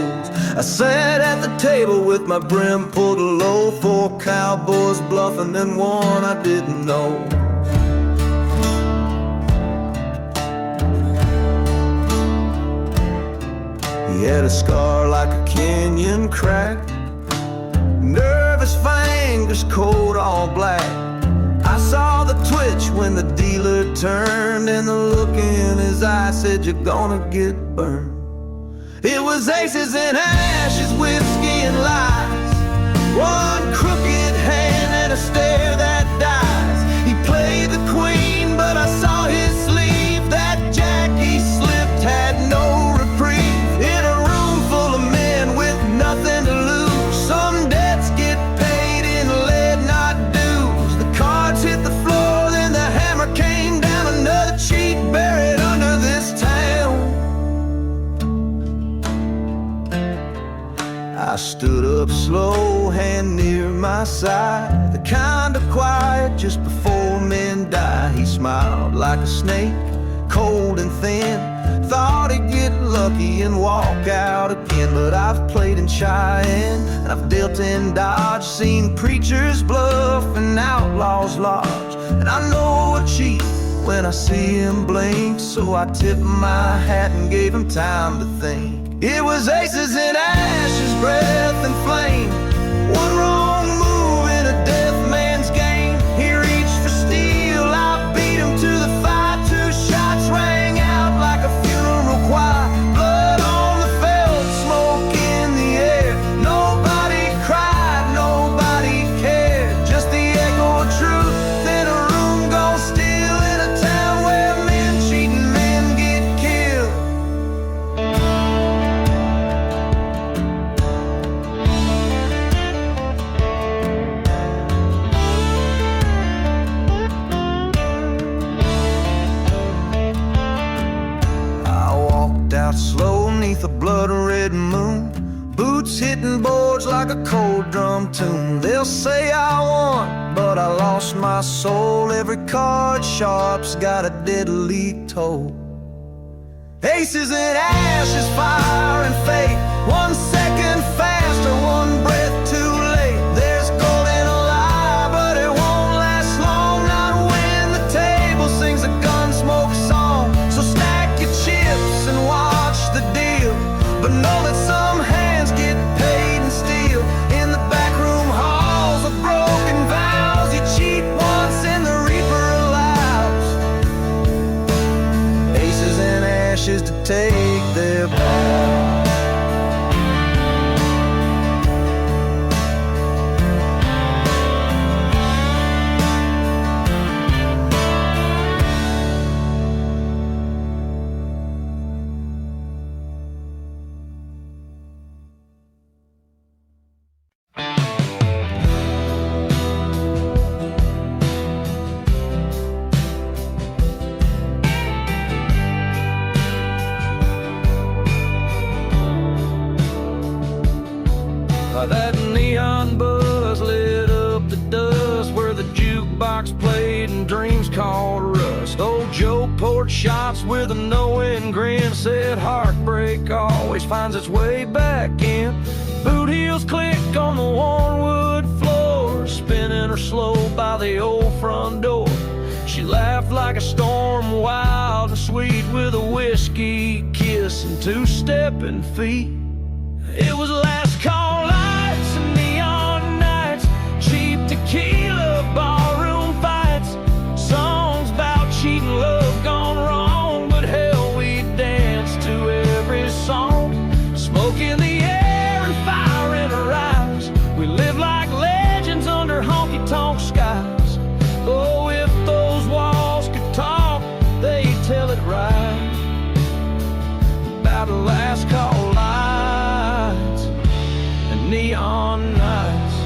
I sat at the table with my brim pulled low, 4 cowboys bluffing and one I didn't know. He had a scar like a canyon crack, nervous fingers, coat all black. I saw the twitch when the dealer turned, and the look in his eye said, "You're gonna get burned." It was aces and ashes, whiskey and lies, one crooked hand and a stare that dies. He played the queen, but I saw his sleeve. That jack he slipped had no reprieve. In a room full of men with nothing to lose, some debts get paid in lead, not dues. The cards hit the floor, then the hammer came down. Another cheat buried under this town. I stood up slow, hand near my side, the kind of quiet just before men die. He smiled like a snake, cold and thin. Thought he'd get lucky and walk out again, but I've played in Cheyenne and I've dealt in Dodge, seen preachers bluff and outlaws lodge, and I know a cheat when I see him blink. So I tipped my hat and gave him time to think. It was aces and ashes, breath and flame, one wrong move in a death man's game. He reached for steel, I beat him to the fight. 2 shots rang out like a funeral choir. Blood on the felt, smoke in the air. Nobody cried, nobody cared, just the echo of truth in a room gone still, in a town where men cheat and men get killed. Out slow neath a blood-red moon, boots hitting boards like a cold drum tune. They'll say I won, but I lost my soul. Every card sharp's got a deadly toll. Aces and ashes, fire and fate, 1 second faster, 1 breath too late. There's gold in a lie, but it won't last long, not when the table sings a Gunsmoke song. So stack your chips and watch the deal, but know that some hands get paid in steel. In the backroom halls of broken vows, you cheat once and the reaper allows aces and ashes to take their bow. That neon buzz lit up the dust where the jukebox played and dreams called rust. Old Joe poured shots with a knowing grin, said heartbreak always finds its way back in. Boot heels click on the worn wood floor, spinning her slow by the old front door. She laughed like a storm, wild and sweet, with a whiskey kiss and 2 stepping feet. It was last call like legends under honky-tonk skies. Oh, if those walls could talk, they'd tell it right about the last call lights and neon nights.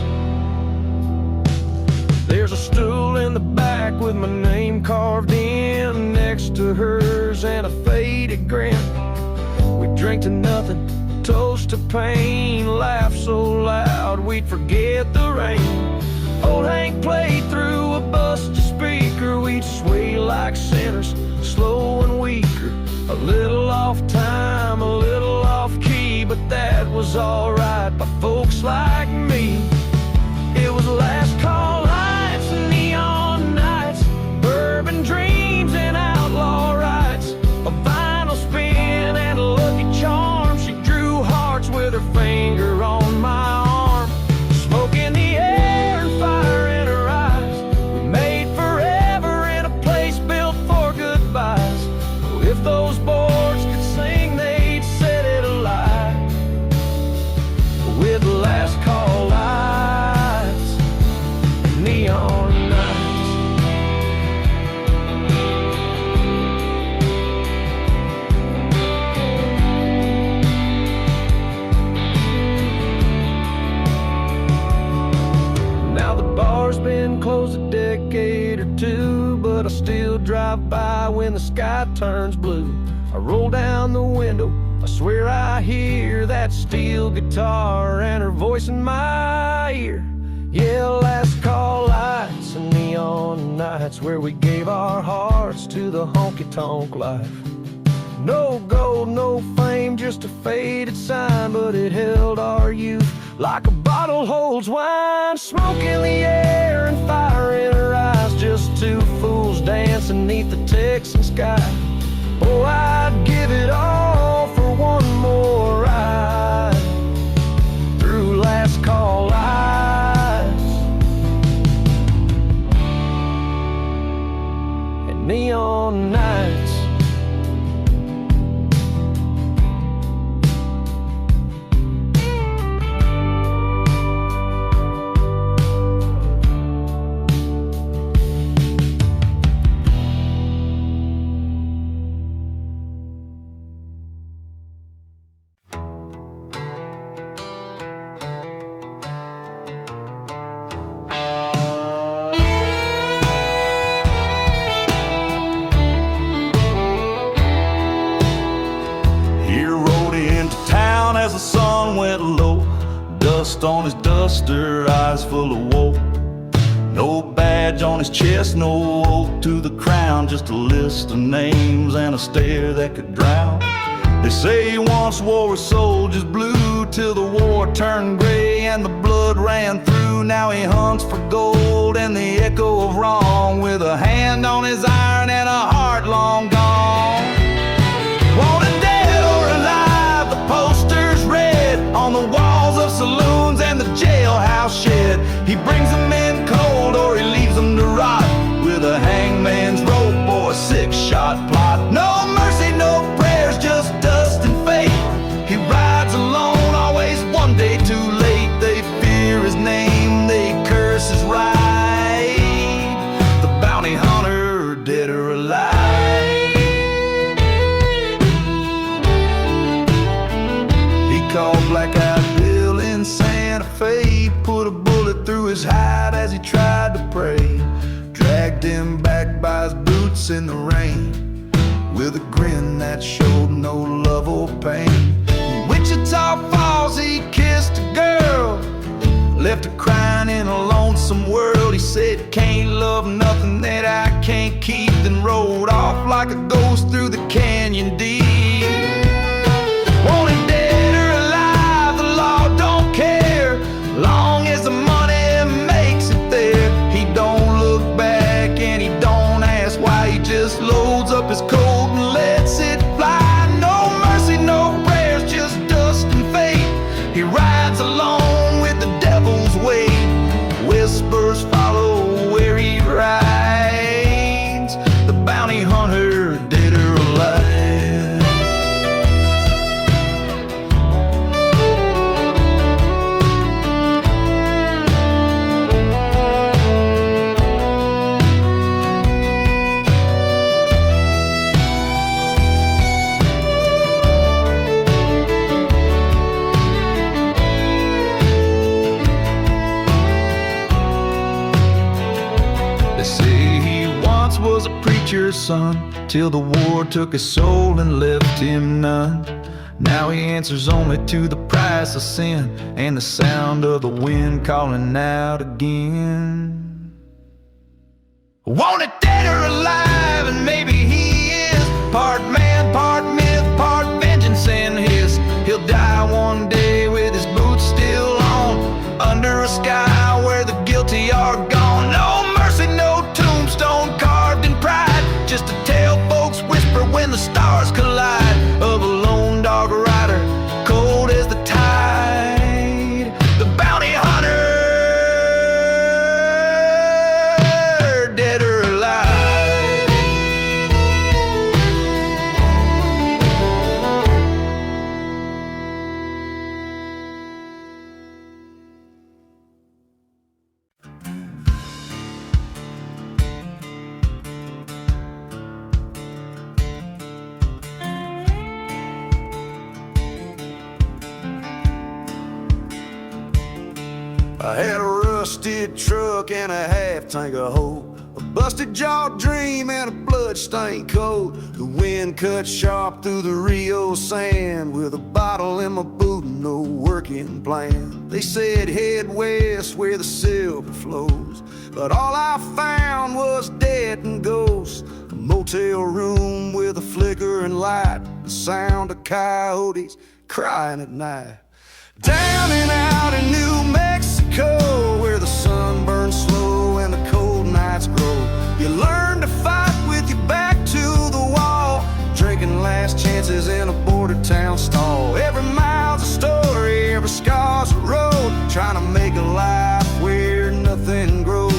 There's a stool in the back with my name carved in next to hers and a faded grin. We drink to nothing, toast to pain, laugh so loud we'd forget the rain. Old Hank played through a busted speaker. We'd sway like sinners, slow and weaker, a little off time, a little off key, but that was alright by folks like me. It was last call lights and neon nights, bourbon dreams and outlaw rights, a vinyl spin and a lucky charm. She drew hearts with her finger on my arm. Smoke in the air and fire in her eyes. We made forever in a place built for goodbyes. Oh, if those boards could sing, they'd set it alight with last call lights, neon nights. Now the bar's been closed a decade or two, but I still drive by when the sky turns blue. I roll down the window, I swear I hear that steel guitar and her voice in my ear. Yeah, last call lights and neon nights, where we gave our hearts to the honky-tonk life. No gold, no fame, just a faded sign, but it held our youth like a bottle holds wine. Smoke in the air and fire in her eyes, just two fools dancing neath the Texan sky. Oh, I'd give it all for one more ride through last call lights and neon nights. As the sun went low, dust on his duster, eyes full of woe. No badge on his chest, no oath to the crown, just a list of names and a stare that could drown. They say he once wore a soldier's blue till the war turned gray and the blood ran through. Now he hunts for gold and the echo of wrong, with a hand on his iron and a heart long gone. Wanted dead or alive, the posters red on the walls of saloons and the jailhouse shed. He brings them in cold or he leaves them to rot, with a hangman's rope or a six-shot plot. No mercy, no prayers, just dust and fate. He rides alone, always one day too late. They fear his name, they curse his ride. The bounty hunter, dead or alive. Called Black-Eyed Bill in Santa Fe, put a bullet through his hide as he tried to pray. Dragged him back by his boots in the rain, with a grin that showed no love or pain. In Wichita Falls he kissed a girl, left her crying in a lonesome world. He said, can't love nothing that I can't keep, then rode off like a ghost through the canyon deep. Wanted dead or alive, the law don't care, long as the money makes it there. He don't look back and he don't ask why, he just loads up his coat and lets it fly. No mercy, no prayers, just dust and fate. He rides alone with the devil's weight. Whispers follow where he rides, the bounty hunter, dead or alive. They say he once was a preacher's son, till the war took his soul and left him none. Now he answers only to the price of sin and the sound of the wind calling out again. Wanted dead or alive, and maybe he is part man, part myth, part vengeance and his. He'll die one day with his boots still on, under a sky where the guilty are gone. No mercy, no tombstone carved in pride, just a tale folks whisper when the stars collide, of a lone dog rider, cold as the tide, the bounty hunter, dead or alive. I had a rusted truck and a half tank of hope, a busted jaw dream and a blood-stained coat. The wind cut sharp through the Rio sand, with a bottle in my boot and no working plan. They said head west where the silver flows, but all I found was dead and ghosts. A motel room with a flickering light, the sound of coyotes crying at night. Down and out in New Mexico, where the sun burns slow and the cold nights grow, you learn to fight with your back to the wall, drinking last chances in a border town stall. Every mile's a story, every scar's a road, trying to make a life where nothing grows.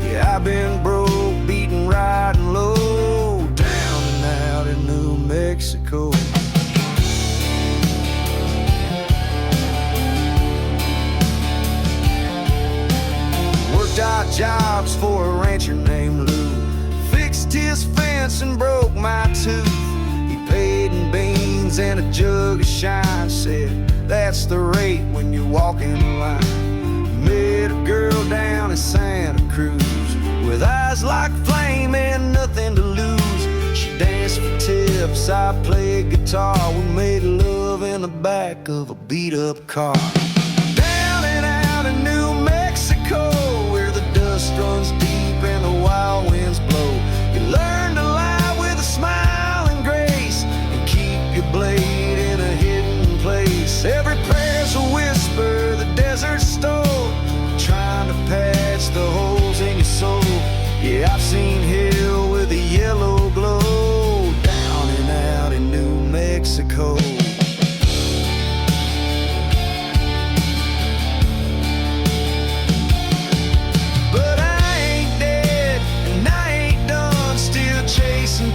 Yeah, I've been broke, beaten, riding low, down and out in New Mexico. Odd jobs for a rancher named Lou, fixed his fence and broke my tooth. He paid in beans and a jug of shine, said that's the rate when you walk in the line. Met a girl down in Santa Cruz, with eyes like flame and nothing to lose. She danced for tips, I played guitar, we made love in the back of a beat-up car. Down and out in New Mexico, dust runs deep and the wild winds blow. You learn to lie with a smile and grace, and keep your blade in a hidden place. Every prayer's a whisper the desert stole, trying to patch the holes in your soul. Yeah, I've seen hell with a yellow glow, down and out in New Mexico.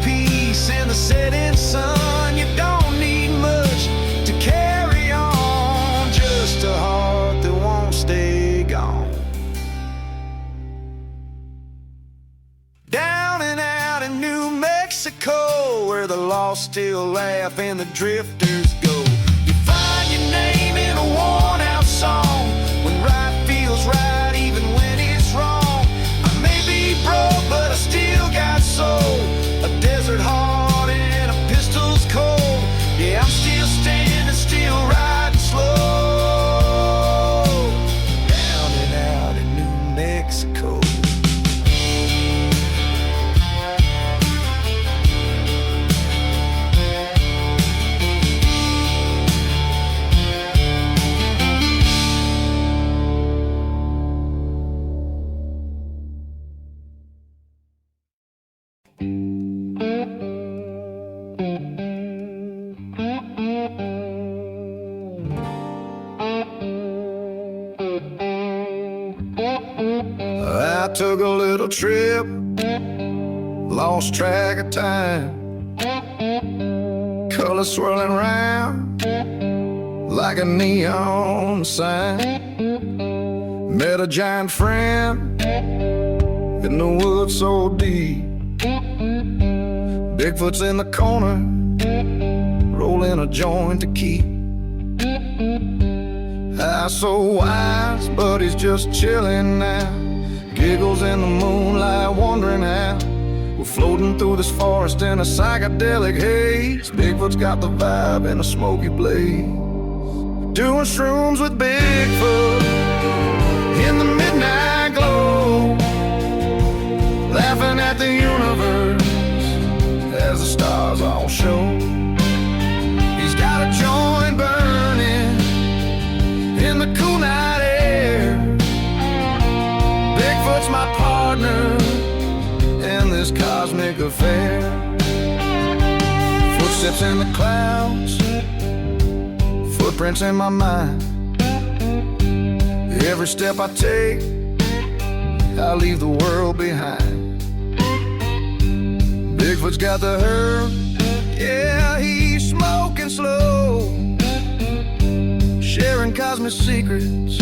Peace in the setting sun. You don't need much to carry on, just a heart that won't stay gone. Down and out in New Mexico, where the lost still laugh and the drifters go. You find your name in a worn out song, when right feels right even when it's wrong. I may be broke but I still got soul, a desert heart and a pistol's cold. Yeah, I'm still standing, still riding slow, down and out in New Mexico. I took a little trip, lost track of time, colors swirling round like a neon sign. Met a giant friend in the woods so deep, Bigfoot's in the corner, rolling a joint to keep. I so wise, but he's just chilling now, giggles in the moonlight, wondering how we're floating through this forest in a psychedelic haze. Bigfoot's got the vibe in a smoky blaze. Doing shrooms with Bigfoot in the midnight glow, laughing at the universe as the stars all show. He's got a joint burning in the cool night air. Bigfoot's my partner in this cosmic affair. Footsteps in the clouds, footprints in my mind. Every step I take, I leave the world behind. Bigfoot's got the herb, yeah, he's smoking slow, sharing cosmic secrets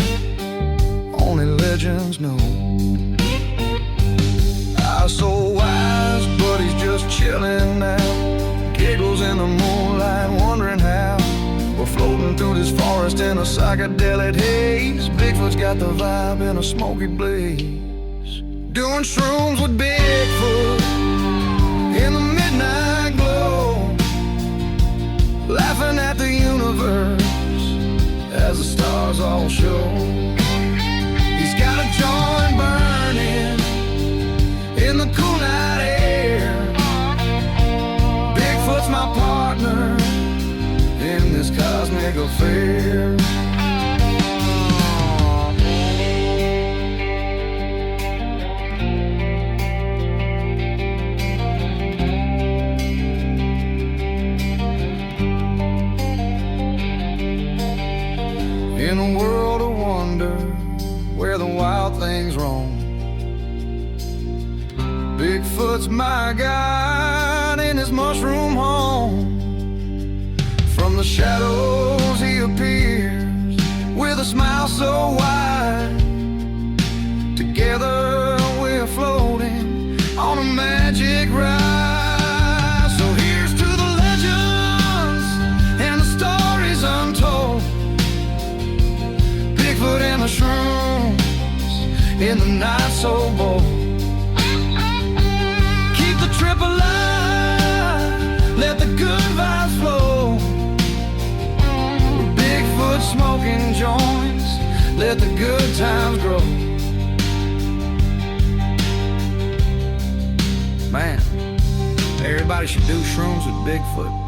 only legends know. Eyes so wise, but he's just chilling now. Giggles in the moonlight, wondering how we're floating through this forest in a psychedelic haze. Bigfoot's got the vibe in a smoky blaze. Doing shrooms with Bigfoot in the midnight glow, laughing at the universe as the stars all show. He's got a joint burning in the cool night air. Bigfoot's my partner in this cosmic affair. In a world of wonder where the wild things roam, Bigfoot's my guide in his mushroom home. From the shadows he appears with a smile so wide. Together we're floating on a magic ride. So here's to the legends and the stories untold. Bigfoot and the shrooms in the night so bold. Keep the trip alive, let the good vibes flow. Bigfoot smoking joints, let the good times grow. Man, everybody should do shrooms with Bigfoot.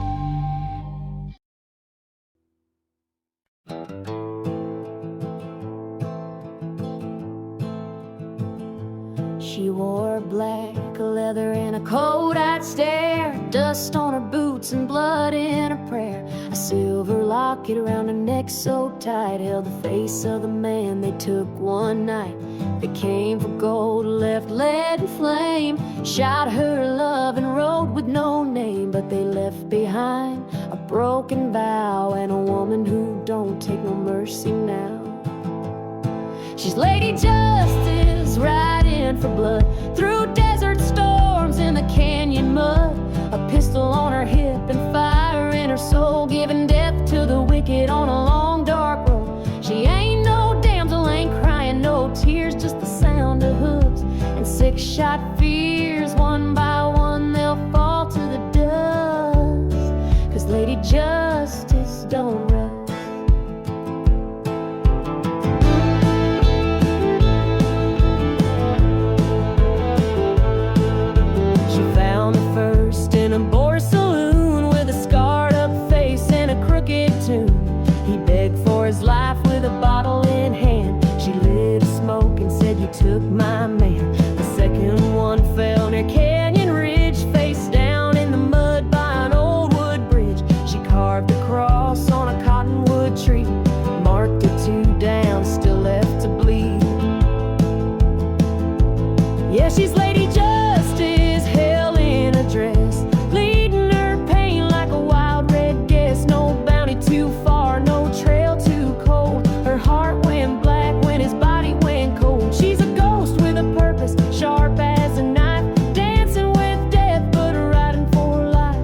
She wore black leather and a coat I'd stare, dust on her boots and blood in her prayer. A silver locket around her neck so tight held the face of the man they took one night. They came for gold, left lead and flame, shot her love and rode with no name. But they left behind a broken vow and a woman who don't take no mercy now. She's Lady Justice, riding for blood through desert storms in the canyon mud. A pistol on her hip and fire in her soul, giving death to the wicked on a long dark road. She ain't no damsel, ain't crying no tears, just the sound of hooves and six-shot fears. One by one they'll fall to the dust, 'cause Lady Justice don't rest. In a bar saloon with a scarred up face and a crooked tune, he begged for his life with a bottle in hand. She lit a smoke and said, "You took my man." The second one fell near Canyon Ridge, face down in the mud by an old wood bridge. She carved a cross on a cottonwood tree, marked a 2 down, still left to bleed. Yeah, she's Lady Justice, hell in a dress, leading her pain like a wild red guess. No bounty too far, no trail too cold. Her heart went black when his body went cold. She's a ghost with a purpose, sharp as a knife, dancing with death but riding for life.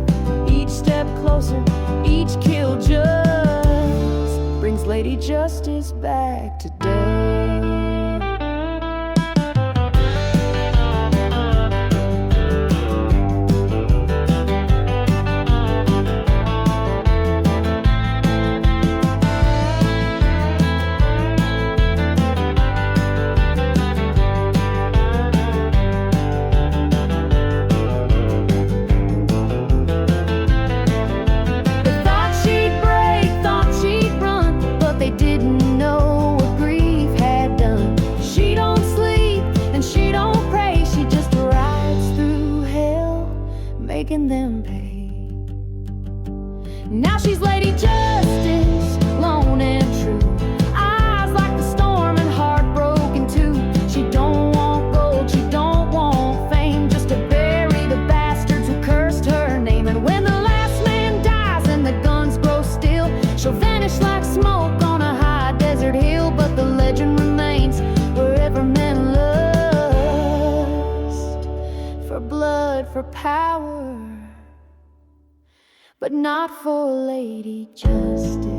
Each step closer, each kill just brings Lady Justice back to death. making them pay. Now she's Lady Justice, lone and true. Eyes like the storm and heartbroken too. She don't want gold, she don't want fame, just to bury the bastards who cursed her name. And when the last man dies and the guns grow still, she'll vanish like smoke on a high desert hill. But the legend remains wherever men lust for blood, for power, but not for Lady Justice.